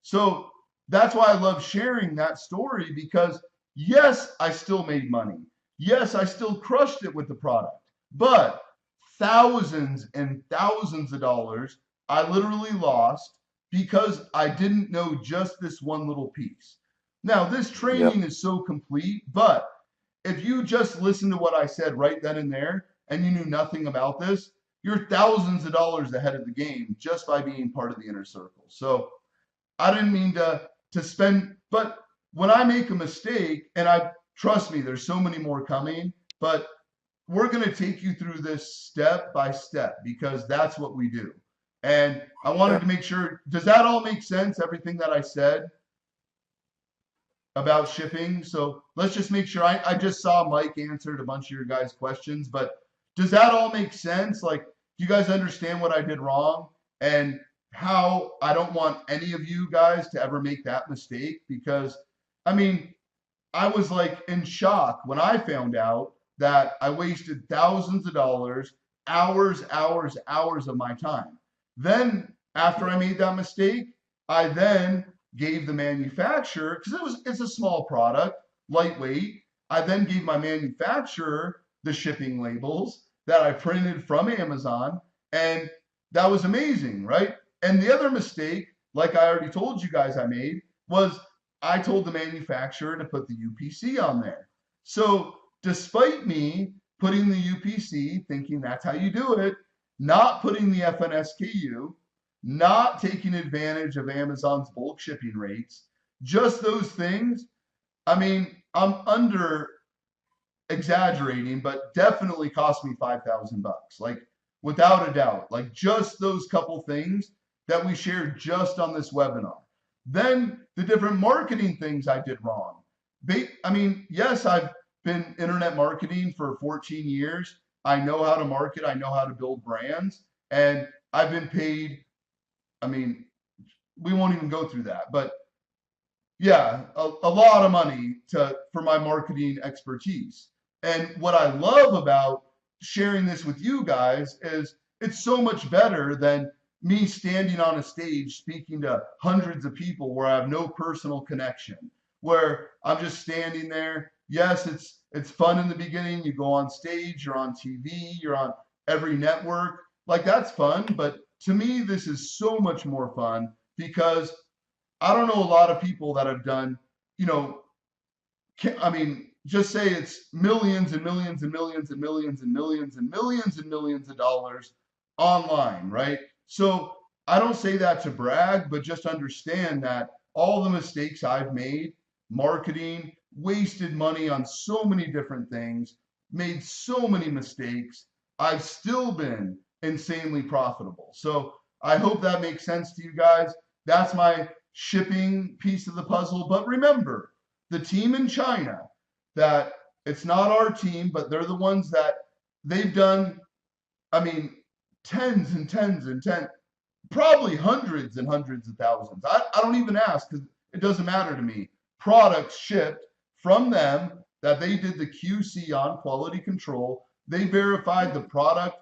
So that's why I love sharing that story, because yes, I still made money. Yes, I still crushed it with the product, but thousands and thousands of dollars I literally lost because I didn't know just this one little piece. Now, this training is so complete, but if you just listen to what I said right then and there and you knew nothing about this, you're thousands of dollars ahead of the game just by being part of the inner circle. So I didn't mean to spend, but when I make a mistake, and trust me, there's so many more coming, but we're going to take you through this step by step because that's what we do. And I wanted to make sure, does that all make sense, everything that I said about shipping? So let's just make sure, I just saw Mike answered a bunch of your guys' questions, but does that all make sense? Like, do you guys understand what I did wrong and how I don't want any of you guys to ever make that mistake? Because, I mean, I was like in shock when I found out that I wasted thousands of dollars, hours of my time. Then after I made that mistake, I then gave the manufacturer, because it's a small product, lightweight. I then gave my manufacturer the shipping labels that I printed from Amazon, and that was amazing, right? And the other mistake, like I already told you guys I made, was I told the manufacturer to put the UPC on there. So despite me putting the UPC, thinking that's how you do it, not putting the FNSKU, not taking advantage of Amazon's bulk shipping rates, just those things, I mean, I'm under exaggerating, but definitely cost me 5,000 bucks, like without a doubt, like just those couple things that we shared just on this webinar. Then the different marketing things I did wrong. I mean, yes, I've been internet marketing for 14 years. I know how to market. I know how to build brands. And I've been paid, I mean, we won't even go through that. But yeah, a lot of money for my marketing expertise. And what I love about sharing this with you guys is it's so much better than me standing on a stage speaking to hundreds of people where I have no personal connection, where I'm just standing there. Yes, it's fun in the beginning. You go on stage, you're on TV, you're on every network. Like, that's fun. But to me, this is so much more fun because I don't know a lot of people that have done, I mean, just say it's millions and millions and millions and millions and millions and millions and millions of dollars online, right? So I don't say that to brag, but just understand that all the mistakes I've made, marketing, wasted money on so many different things, made so many mistakes, I've still been insanely profitable. So I hope that makes sense to you guys. That's my shipping piece of the puzzle. But remember, the team in China, that it's not our team, but they're the ones that they've done, I mean, tens and tens and tens, probably hundreds and hundreds of thousands. I don't even ask because it doesn't matter to me. Products shipped from them that they did the QC on quality control. They verified the product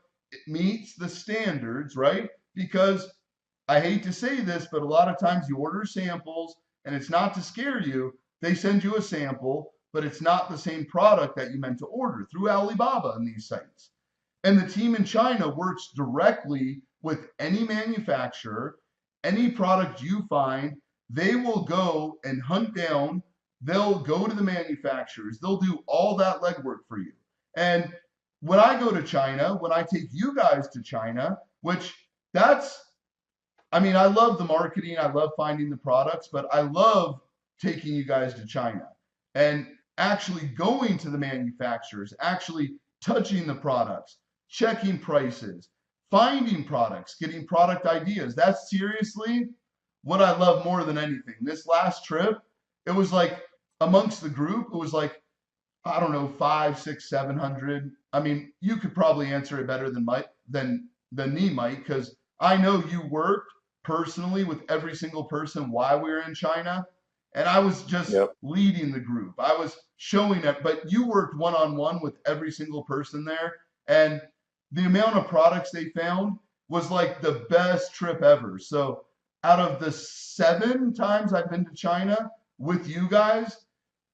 meets the standards, right? Because I hate to say this, but a lot of times you order samples and it's not to scare you. They send you a sample, but it's not the same product that you meant to order through Alibaba and these sites. And the team in China works directly with any manufacturer, any product you find, they will go and hunt down, they'll go to the manufacturers, they'll do all that legwork for you. And when I go to China, when I take you guys to China, which that's, I mean, I love the marketing, I love finding the products, but I love taking you guys to China and actually going to the manufacturers, actually touching the products, checking prices, finding products, getting product ideas. That's seriously what I love more than anything. This last trip, it was like amongst the group, it was like, I don't know, 500, 600, 700. I mean, you could probably answer it better than me, Mike, because I know you worked personally with every single person while we were in China. And I was just leading the group. I was showing it, but you worked one-on-one with every single person there. And the amount of products they found was like the best trip ever. So out of the 7 times I've been to China with you guys,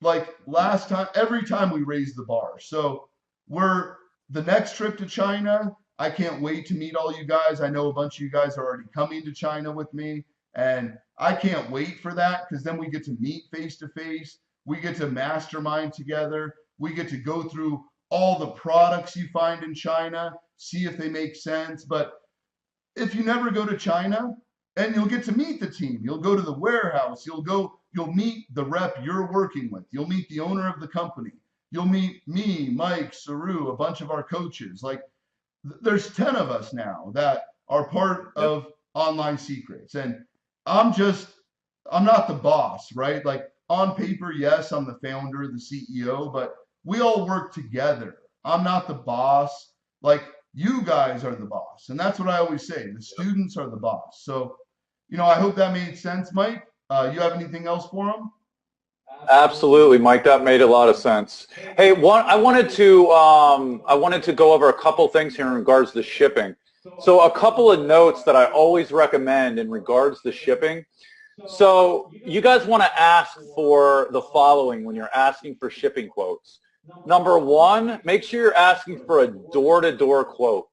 like last time, every time we raised the bar. So the next trip to China, I can't wait to meet all you guys. I know a bunch of you guys are already coming to China with me, and I can't wait for that because then we get to meet face to face. We get to mastermind together. We get to go through all the products you find in China, see if they make sense. But if you never go to China, and you'll get to meet the team, you'll go to the warehouse, you'll meet the rep you're working with, you'll meet the owner of the company, you'll meet me, Mike, Saru, a bunch of our coaches. Like there's 10 of us now that are part of Online Secrets. And I'm not the boss, right? Like on paper, yes, I'm the founder, the CEO, but we all work together. I'm not the boss. Like you guys are the boss. And that's what I always say. The students are the boss. So, I hope that made sense, Mike. You have anything else for them? Absolutely, Mike. That made a lot of sense. Hey, I wanted to go over a couple things here in regards to shipping. So a couple of notes that I always recommend in regards to shipping. So you guys want to ask for the following when you're asking for shipping quotes. Number one, make sure you're asking for a door-to-door quote,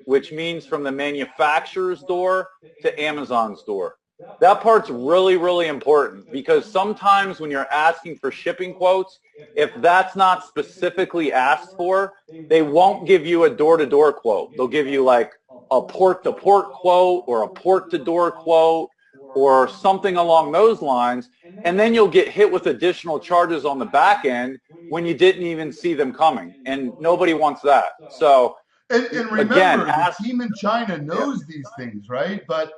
which means from the manufacturer's door to Amazon's door. That part's really, really important because sometimes when you're asking for shipping quotes, if that's not specifically asked for, they won't give you a door-to-door quote. They'll give you like a port-to-port quote or a port-to-door quote or something along those lines, and then you'll get hit with additional charges on the back end when you didn't even see them coming, and nobody wants that. So, and remember, again, the team in China knows these things, right? But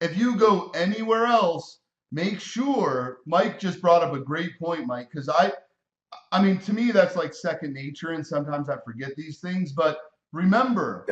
if you go anywhere else, make sure, Mike just brought up a great point, Mike, because I mean, to me, that's like second nature, and sometimes I forget these things, but remember,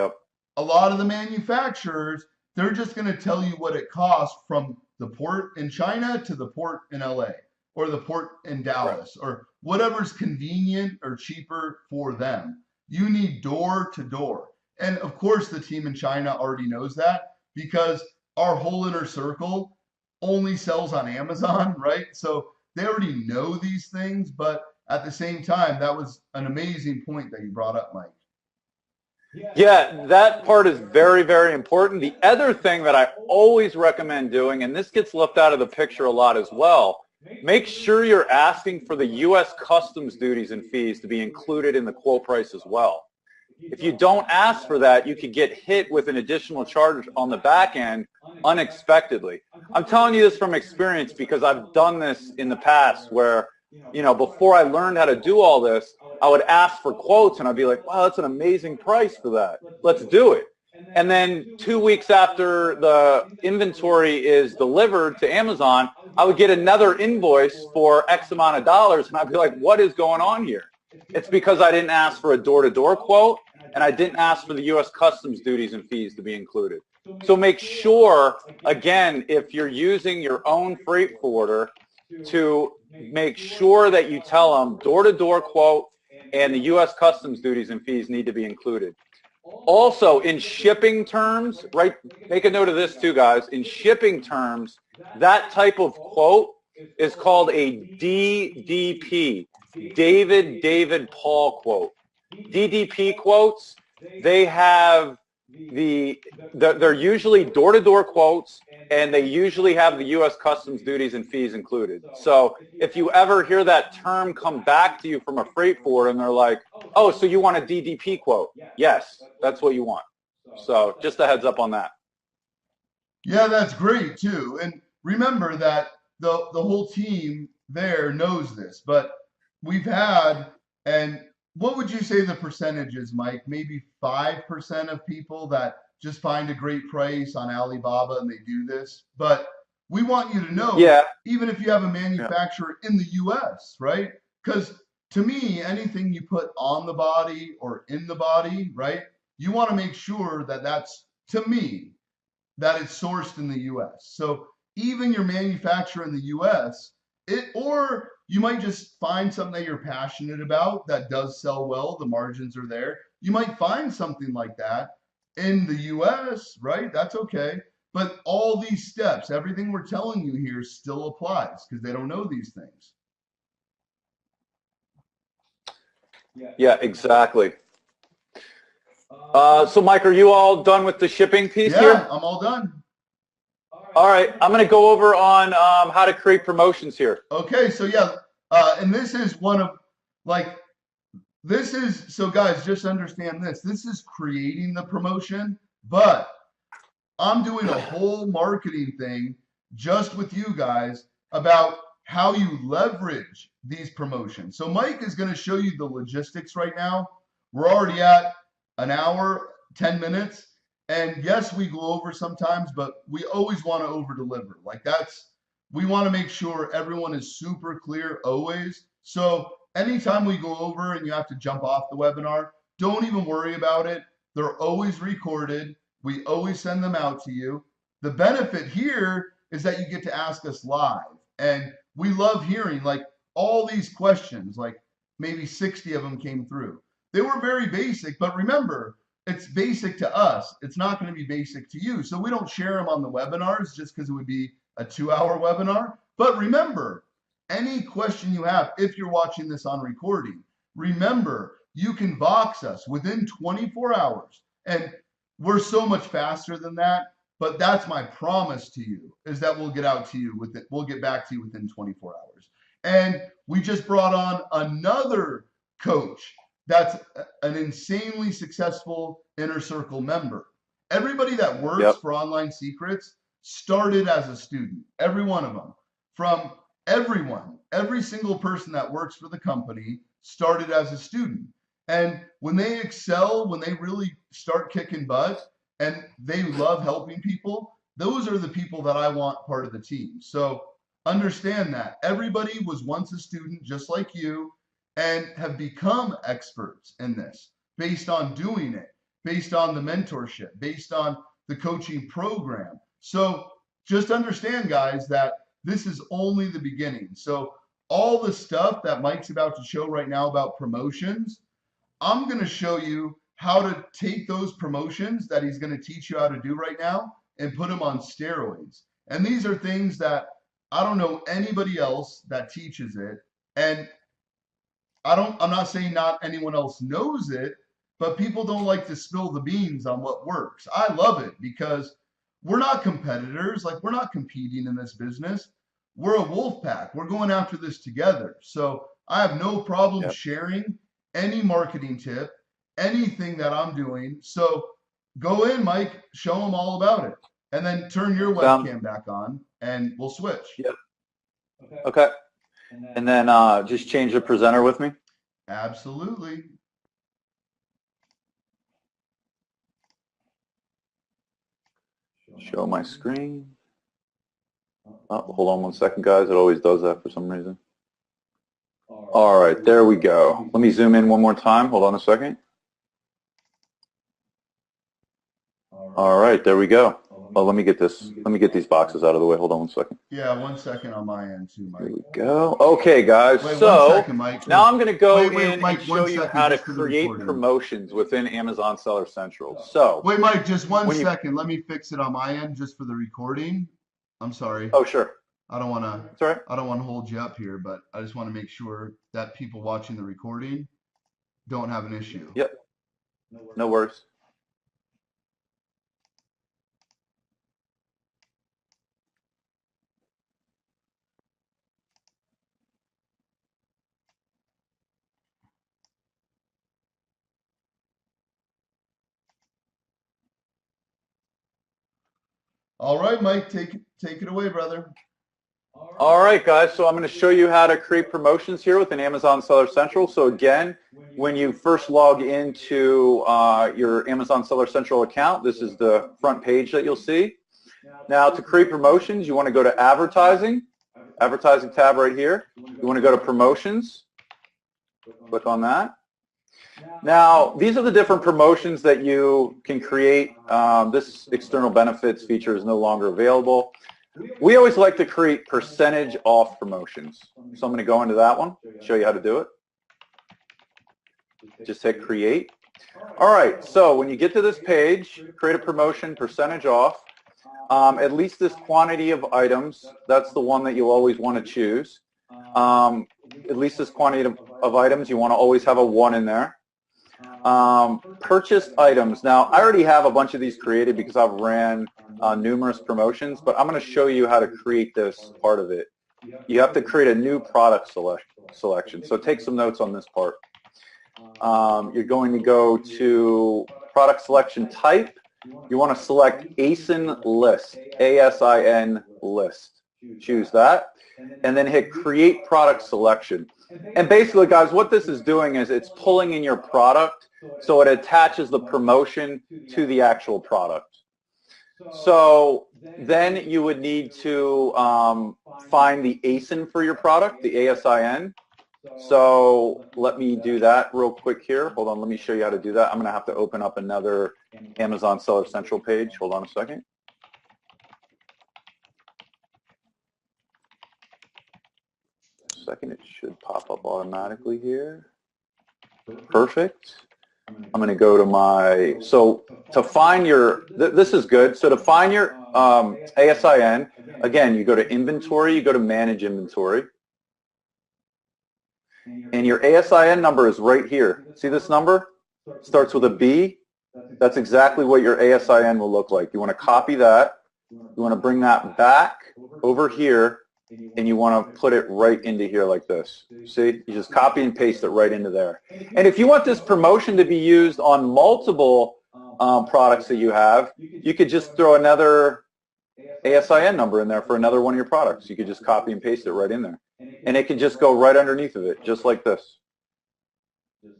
a lot of the manufacturers, they're just going to tell you what it costs from the port in China to the port in LA or the port in Dallas or whatever's convenient or cheaper for them. You need door to door. And of course, the team in China already knows that because our whole inner circle only sells on Amazon, right? So they already know these things, but at the same time, that was an amazing point that you brought up, Mike. Yeah, that part is very, very important. The other thing that I always recommend doing, and this gets left out of the picture a lot as well, make sure you're asking for the U.S. customs duties and fees to be included in the quote price as well. If you don't ask for that, you could get hit with an additional charge on the back end unexpectedly. I'm telling you this from experience because I've done this in the past where, before I learned how to do all this, I would ask for quotes and I'd be like, wow, that's an amazing price for that. Let's do it. And then 2 weeks after the inventory is delivered to Amazon, I would get another invoice for X amount of dollars and I'd be like, what is going on here? It's because I didn't ask for a door-to-door quote and I didn't ask for the U.S. customs duties and fees to be included. So make sure, again, if you're using your own freight forwarder, to make sure that you tell them door-to-door quote and the U.S. customs duties and fees need to be included. Also, in shipping terms, right, make a note of this too, guys. In shipping terms, that type of quote is called a DDP, David Paul quote. DDP quotes, they have they're usually door-to-door quotes, and they usually have the U.S. customs duties and fees included. So if you ever hear that term come back to you from a freight forwarder and they're like, oh, so you want a DDP quote? Yes, that's what you want. So just a heads up on that. Yeah, that's great too. And remember that the whole team there knows this, but we've had, and what would you say the percentage is, Mike? Maybe 5% of people that just find a great price on Alibaba and they do this. But we want you to know, Yeah. even if you have a manufacturer in the US, right? Because to me, anything you put on the body or in the body, right? You want to make sure that that's, to me, that it's sourced in the US. So even your manufacturer in the US, or you might just find something that you're passionate about that does sell well, the margins are there. You might find something like that in the US, right? That's okay. But all these steps, everything we're telling you here still applies because they don't know these things. Yeah, exactly. So Mike, are you all done with the shipping piece here? Yeah, I'm all done. All right, I'm going to go over on how to create promotions here. Okay, so yeah, and this is one of, like, this is, so guys, just understand this. This is creating the promotion, but I'm doing a whole marketing thing just with you guys about how you leverage these promotions. So Mike is going to show you the logistics right now. We're already at an hour, 10 minutes. And yes, we go over sometimes, but we always want to over deliver. Like we want to make sure everyone is super clear always. So anytime we go over and you have to jump off the webinar, don't even worry about it. They're always recorded. We always send them out to you. The benefit here is that you get to ask us live. And we love hearing like all these questions, like maybe 60 of them came through. They were very basic, but remember, it's basic to us. It's not going to be basic to you. So we don't share them on the webinars just because it would be a 2-hour webinar. But remember, any question you have, if you're watching this on recording, remember, you can Vox us within 24 hours. And we're so much faster than that. But that's my promise to you, is that we'll get out to you with it. We'll get back to you within 24 hours. And we just brought on another coach that's an insanely successful Inner Circle member. Everybody that works for Online Secrets started as a student, every one of them. From everyone, every single person that works for the company started as a student. And when they excel, when they really start kicking butt, and they love helping people, those are the people that I want part of the team. So understand that everybody was once a student just like you and have become experts in this based on doing it, based on the mentorship, based on the coaching program. So just understand, guys, that this is only the beginning. So all the stuff that Mike's about to show right now about promotions, I'm going to show you how to take those promotions that he's going to teach you how to do right now and put them on steroids. And these are things that I don't know anybody else that teaches it. And I'm not saying not anyone else knows it, but people don't like to spill the beans on what works. I love it because we're not competitors. Like, we're not competing in this business. We're a wolf pack. We're going after this together. So I have no problem sharing any marketing tip, anything that I'm doing. So go in, Mike, show them all about it, and then turn your webcam back on and we'll switch. Yep. Okay. And then just change the presenter with me. Absolutely. Show my screen. Oh, hold on one second, guys. It always does that for some reason. All right, there we go. Let me zoom in one more time. Hold on a second. All right, there we go. Oh, let me get this. Let me get these boxes out of the way. Hold on 1 second. Yeah, 1 second on my end too, Mike. Here we go. Okay, guys. Wait, so 1 second, Mike. now I'm going to go wait, in Mike, and 1 show you second how to just for the create recording. promotions within Amazon Seller Central. So wait, Mike, just 1 when you- second. Let me fix it on my end just for the recording. I'm sorry. Oh, sure. I don't want That's all right. to. I don't want to hold you up here, but I just want to make sure that people watching the recording don't have an issue. Yep. No worries. All right, Mike, take it away, brother. All right, guys, so I'm going to show you how to create promotions here within Amazon Seller Central. So again, when you first log into your Amazon Seller Central account, this is the front page that you'll see. Now, to create promotions, you want to go to Advertising tab right here. You want to go to Promotions, click on that. Now, these are the different promotions that you can create. This external benefits feature is no longer available. We always like to create percentage off promotions. So I'm going to go into that one, show you how to do it. Just hit create. All right, so when you get to this page, create a promotion, percentage off. At least this quantity of items, that's the one that you always want to choose. At least this quantity of items, you want to always have a 1 in there. Purchased items. Now, I already have a bunch of these created because I've ran numerous promotions, but I'm going to show you how to create this part of it. You have to create a new product selection. So take some notes on this part. You're going to go to product selection type. You want to select ASIN list, ASIN list. Choose that, and then hit create product selection. And basically, guys, what this is doing is it's pulling in your product, so it attaches the promotion to the actual product. So then you would need to find the ASIN for your product, the ASIN. So let me do that real quick here. Hold on, let me show you how to do that. I'm going to have to open up another Amazon Seller Central page. Hold on a second. It should pop up automatically here. Perfect. I'm going to go to my, so to find your, this is good. So to find your ASIN, again, you go to inventory, you go to manage inventory. And your ASIN number is right here. See this number? Starts with a B. That's exactly what your ASIN will look like. You want to copy that. You want to bring that back over here, and you want to put it right into here like this. See? You just copy and paste it right into there. And if you want this promotion to be used on multiple products that you have, you could just throw another ASIN number in there for another one of your products. You could just copy and paste it right in there. And it can just go right underneath of it, just like this.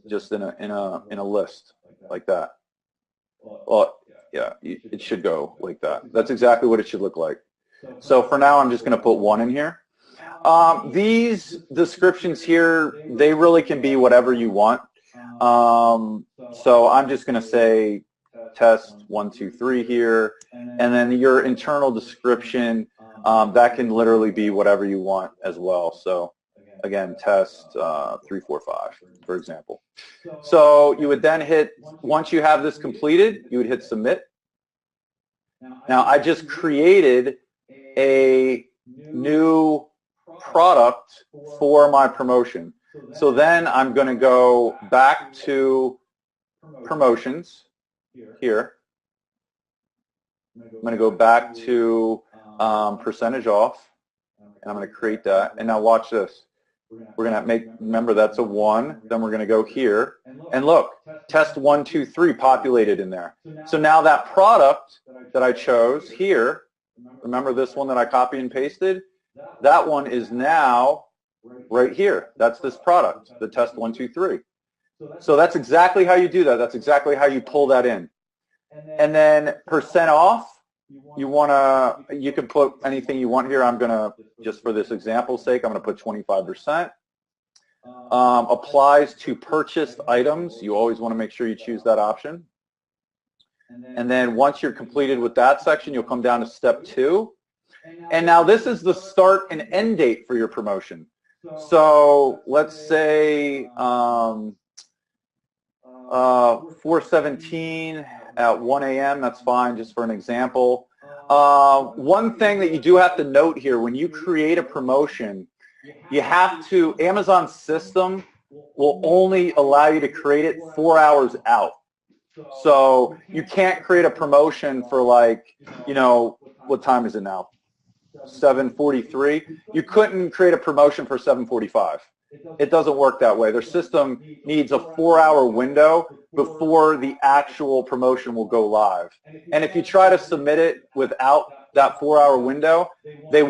Just in a list like that. Well, yeah, it should go like that. That's exactly what it should look like. So for now, I'm just going to put 1 in here. These descriptions here, they really can be whatever you want. So I'm just going to say test 1, 2, 3 here, and then your internal description, that can literally be whatever you want as well. So again, test 3, 4, 5, for example. So you would then hit, once you have this completed, you would hit submit. Now I just created a new product for my promotion. So then I'm going to go back to promotions here. I'm going to go back to percentage off, and I'm going to create that. And now watch this. We're going to make, remember that's a 1, then we're going to go here, and look, test 1, 2, 3 populated in there. So now that product that I chose here, remember this one that I copied and pasted? That one is now right here. That's this product, the test 1, 2, 3. So that's exactly how you do that. That's exactly how you pull that in. And then percent off, you can put anything you want here. I'm going to, just for this example's sake, I'm going to put 25%. Applies to purchased items. You always want to make sure you choose that option. And then once you're completed with that section, you'll come down to step 2. And now this is the start and end date for your promotion. So let's say 4/17 at 1 a.m. That's fine, just for an example. One thing that you do have to note here, when you create a promotion, you have to, Amazon's system will only allow you to create it 4 hours out. So you can't create a promotion for, like, what time is it now? 7:43. You couldn't create a promotion for 7:45. It doesn't work that way. Their system needs a 4-hour window before the actual promotion will go live. And if you try to submit it without that 4-hour window, they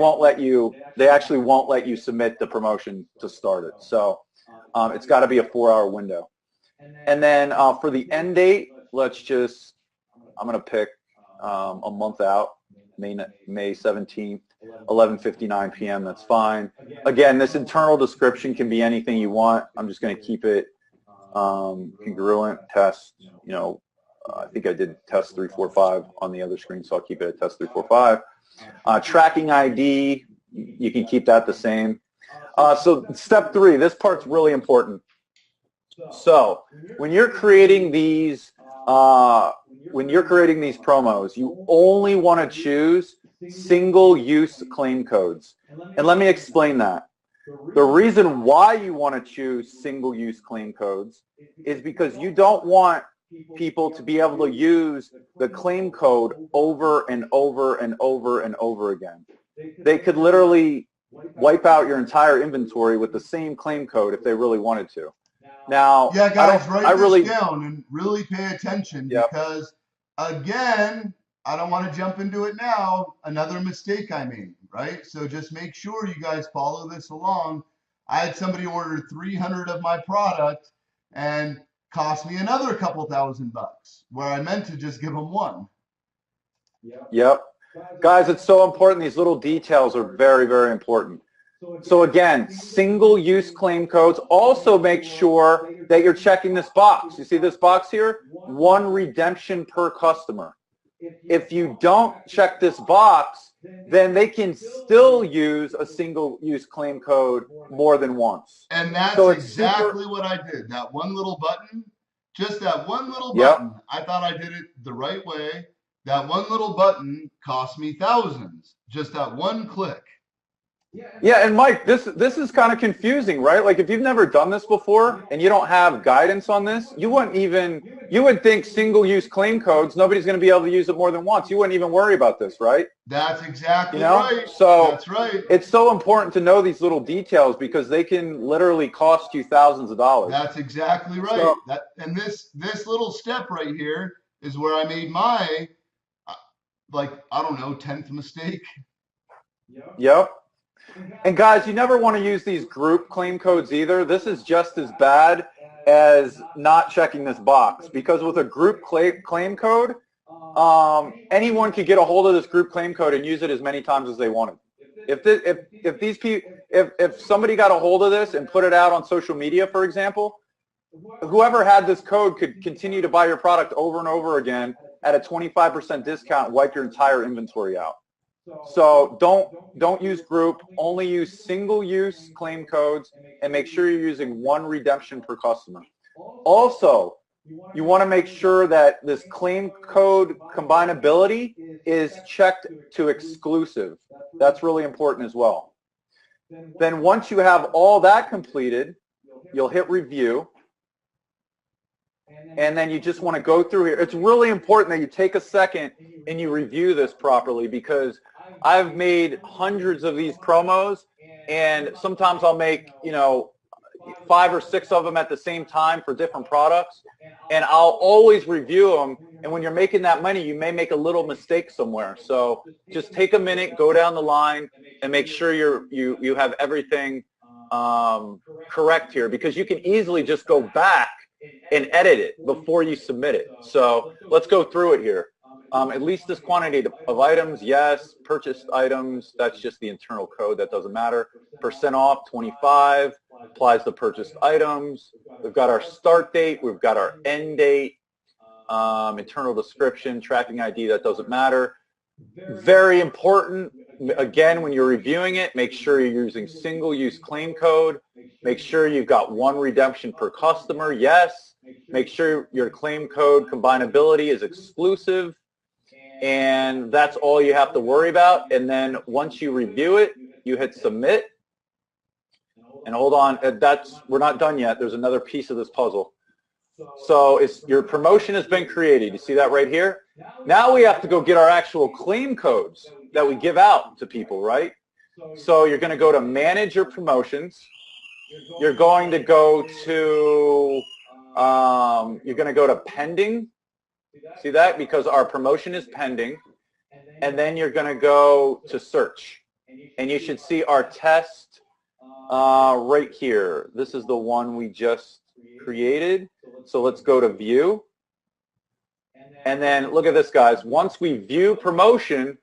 actually won't let you submit the promotion to start it. So it's got to be a 4-hour window. And then for the end date, I'm going to pick a month out, May 17th. 11:59 p.m. That's fine. Again, this internal description can be anything you want. I'm just going to keep it congruent. Test. I think I did test 345 on the other screen, so I'll keep it at test 345. Tracking ID, you can keep that the same. So step 3, this part's really important. So when you're creating these promos, you only want to choose single-use claim codes. And let me explain that. The reason why you want to choose single-use claim codes is because you don't want people to be able to use the claim code over and over and over and over again. They could literally wipe out your entire inventory with the same claim code if they really wanted to. Now, yeah, guys, write this down and really pay attention, because, again, I don't want to jump into it now. Another mistake I made, right? So just make sure you guys follow this along. I had somebody order 300 of my product and cost me another couple $1,000 where I meant to just give them one. Yep. Guys, it's so important. These little details are very, very important. So again, single-use claim codes. Also make sure that you're checking this box. You see this box here? 1 redemption per customer. If you don't check this box, then they can still use a single-use claim code more than once. And that's exactly what I did. That one little button, just that one little button. I thought I did it the right way. That one little button cost me thousands. Just that one click. Yeah, and Mike, this is kind of confusing, right? Like, if you've never done this before and you don't have guidance on this, you would think single-use claim codes, nobody's going to be able to use it more than once. You wouldn't even worry about this, right? That's exactly right. So that's right. It's so important to know these little details because they can literally cost you thousands of dollars. That's exactly right. So, and this little step right here is where I made my, I don't know, 10th mistake. Yep. And guys, you never want to use these group claim codes either. This is just as bad as not checking this box, because with a group claim code, anyone could get a hold of this group claim code and use it as many times as they wanted. If somebody got a hold of this and put it out on social media, for example, whoever had this code could continue to buy your product over and over again at a 25% discount and wipe your entire inventory out. So don't use group, only use single-use claim codes, and make sure you're using 1 redemption per customer. Also, you want to make sure that this claim code combinability is checked to exclusive. That's really important as well. Then once you have all that completed, you'll hit review. And then you just want to go through here. It's really important that you take a second and you review this properly, because I've made hundreds of these promos, and sometimes I'll make, 5 or 6 of them at the same time for different products, and I'll always review them. And when you're making that money, you may make a little mistake somewhere. So just take a minute, go down the line, and make sure you have everything correct here, because you can easily just go back and edit it before you submit it. So let's go through it here. At least this quantity of items, yes. Purchased items, that's just the internal code. That doesn't matter. % off, 25, applies to purchased items. We've got our start date. We've got our end date. internal description, tracking ID, that doesn't matter. Very important, again, when you're reviewing it, make sure you're using single-use claim code. Make sure you've got one redemption per customer, yes. Make sure your claim code combinability is exclusive. And that's all you have to worry about. And then once you review it, you hit submit. And hold on, we're not done yet. There's another piece of this puzzle. So your promotion has been created. You see that right here? Now we have to go get our actual claim codes that we give out to people, right? So you're going to go to manage your promotions. You're going to go to pending. See that? Because our promotion is pending. And then you're going to go to search. And you should see our test right here. This is the one we just created. So let's go to view. And then look at this, guys. Once we view promotion,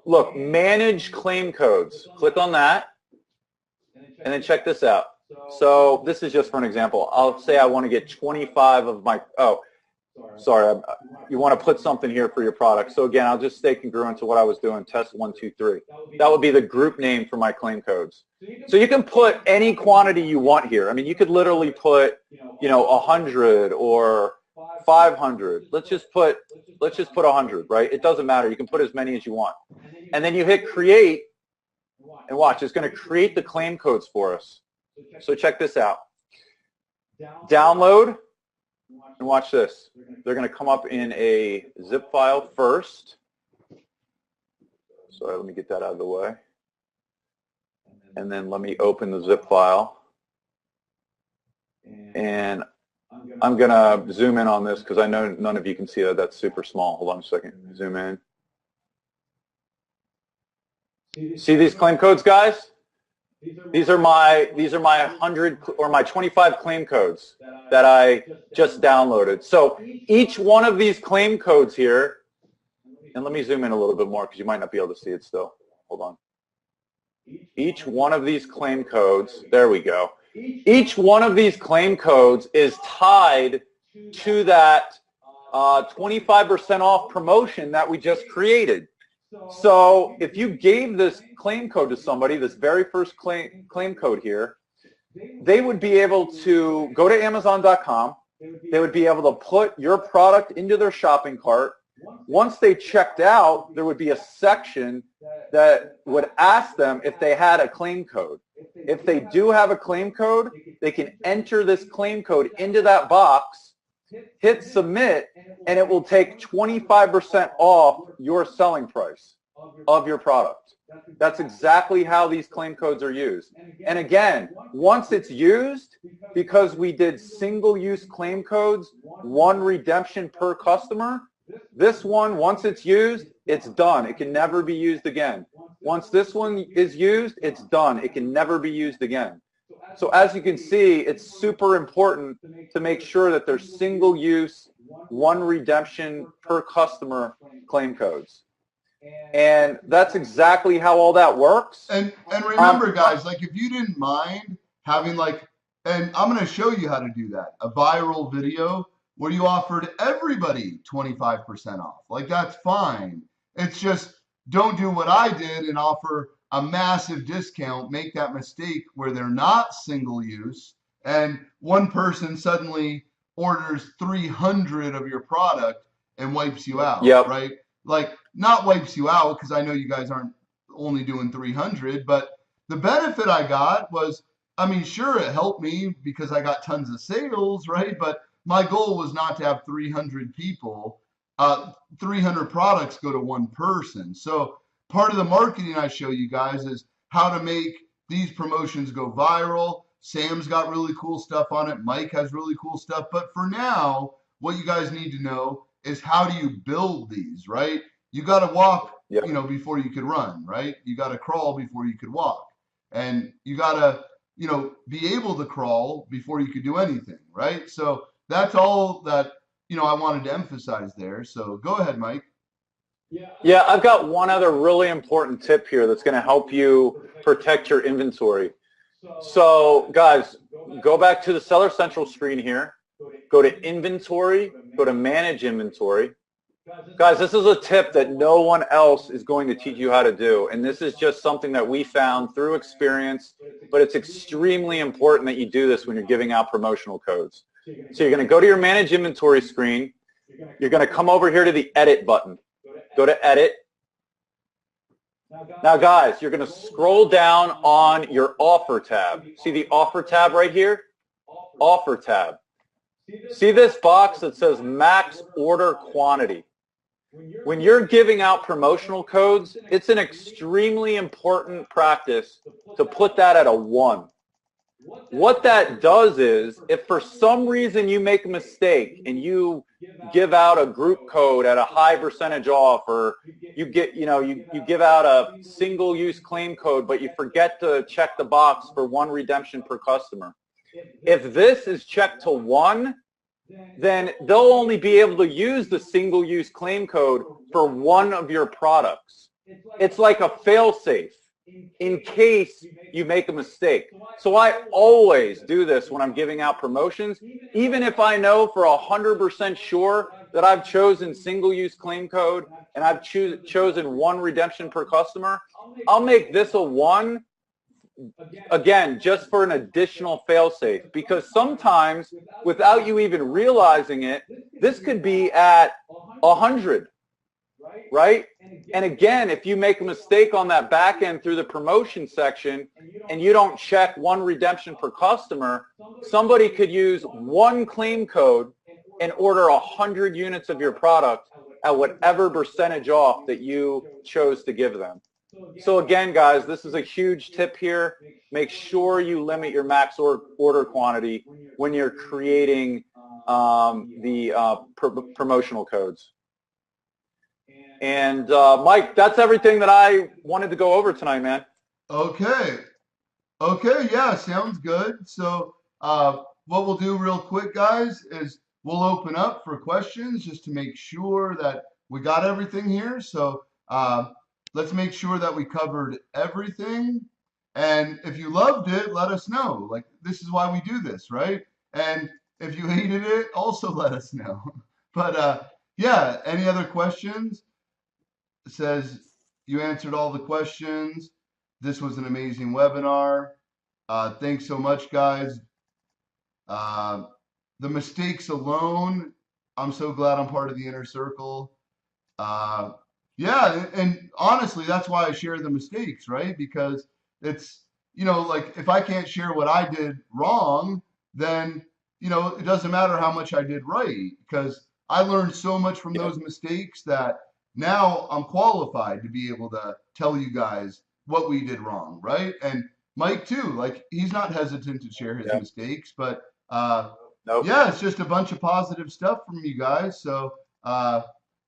look, manage claim codes. Click on that. And then check this out. So this is just for an example. I'll say I want to get 25 of my, you want to put something here for your product. So again, I'll just stay congruent to what I was doing, test 1, 2, 3. That would be the group name for my claim codes. So you can put any quantity you want here. I mean, you could literally put, 100 or 500. Let's just put 100, right? It doesn't matter. You can put as many as you want. And then you hit create, and watch, it's going to create the claim codes for us. So check this out. Download. And watch this. They're going to come up in a zip file first. Sorry, let me get that out of the way. And then let me open the zip file. And I'm going to zoom in on this because I know none of you can see that. That's super small. Hold on a second. Zoom in. See these claim codes, guys? These are my 100 or my 25 claim codes that I just downloaded. So each one of these claim codes here, and let me zoom in a little bit more because you might not be able to see it still. Hold on. Each one of these claim codes, there we go. Each one of these claim codes is tied to that 25% off promotion that we just created. So if you gave this claim code to somebody, this very first claim code here, they would be able to go to Amazon.com. They would be able to put your product into their shopping cart. Once they checked out, there would be a section that would ask them if they had a claim code. If they do have a claim code, they can enter this claim code into that box, hit submit, and it will take 25% off your selling price of your product. That's exactly how these claim codes are used. And again, once it's used, because we did single-use claim codes, one redemption per customer, this one, once it's used, it's done. It can never be used again. Once this one is used, it's done. It can never be used again. So as you can see, it's super important to make sure that there's single-use, one redemption per customer claim codes. And that's exactly how all that works. And remember, guys, like if you didn't mind having and I'm going to show you how to do that, a viral video where you offered everybody 25% off. Like that's fine. It's just don't do what I did and offer a massive discount, make that mistake where they're not single use, and one person suddenly orders 300 of your product and wipes you out, right? Like not wipes you out because I know you guys aren't only doing 300, but the benefit I got was, I mean, sure, it helped me because I got tons of sales, right? But my goal was not to have 300 people, 300 products go to one person. So part of the marketing I show you guys is how to make these promotions go viral. Sam's got really cool stuff on it. Mike has really cool stuff. But for now, what you guys need to know is how do you build these, right? You got to walk, before you could run, right? You got to crawl before you could walk. And you got to, be able to crawl before you could do anything, right? So that's all that, I wanted to emphasize there. So go ahead, Mike. Yeah, I've got one other really important tip here that's going to help you protect your inventory. So guys, go back to the Seller Central screen here. go to inventory, go to manage inventory. Guys, this is a tip that no one else is going to teach you how to do, and this is just something that we found through experience, but it's extremely important that you do this when you're giving out promotional codes. So you're going to go to your manage inventory screen. You're going to come over here to the edit button. Go to edit. Now guys, you're going to scroll down on your offer tab. See the offer tab right here? Offer tab. See this box that says max order quantity? When you're giving out promotional codes, it's an extremely important practice to put that at a 1. What that does is, if for some reason you make a mistake and you give out a group code at a high percentage off, or you give out a single-use claim code, but you forget to check the box for 1 redemption per customer. If this is checked to 1, then they'll only be able to use the single-use claim code for 1 of your products. It's like a fail-safe in case you make a mistake. So I always do this when I'm giving out promotions, even if I know for 100% sure that I've chosen single-use claim code and I've chosen 1 redemption per customer. I'll make this a 1, again, just for an additional fail-safe, because sometimes without you even realizing it, this could be at 100, right? And again, if you make a mistake on that back end through the promotion section and you don't check 1 redemption per customer, somebody could use 1 claim code and order 100 units of your product at whatever percentage off that you chose to give them. So again, guys, this is a huge tip here. Make sure you limit your max order quantity when you're creating promotional codes. And Mike, that's everything that I wanted to go over tonight, man. Okay. Okay, yeah, sounds good. So what we'll do real quick, guys, is we'll open up for questions just to make sure that we got everything here. So let's make sure that we covered everything. And if you loved it, let us know. Like, this is why we do this, right? And if you hated it, also let us know. But yeah, any other questions? It says you answered all the questions. This was an amazing webinar. Thanks so much, guys. The mistakes alone, I'm so glad I'm part of the inner circle. Yeah, and honestly, that's why I share the mistakes, right? Because it's, like if I can't share what I did wrong, then, it doesn't matter how much I did right, because I learned so much from those mistakes that now I'm qualified to be able to tell you guys what we did wrong, right? And Mike too, like he's not hesitant to share his mistakes, but yeah, it's just a bunch of positive stuff from you guys. So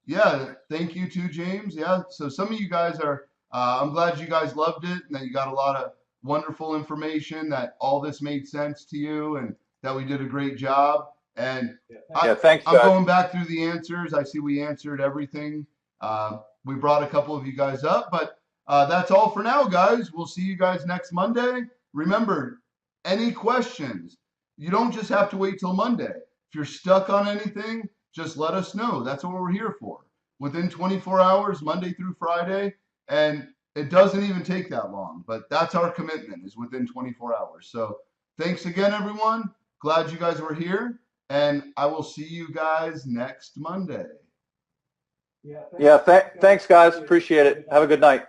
yeah, thank you too, James. Yeah, so some of you guys are, I'm glad you guys loved it and that you got a lot of wonderful information, that all this made sense to you and that we did a great job. And thanks, I'm going back through the answers. I see we answered everything. We brought a couple of you guys up, but that's all for now, guys. We'll see you guys next Monday. Remember, any questions, you don't just have to wait till Monday. If you're stuck on anything, just let us know. That's what we're here for. Within 24 hours, Monday through Friday, and it doesn't even take that long, but that's our commitment, is within 24 hours. So thanks again, everyone. Glad you guys were here, and I will see you guys next Monday. Yeah, thanks, guys. Appreciate it. Have a good night.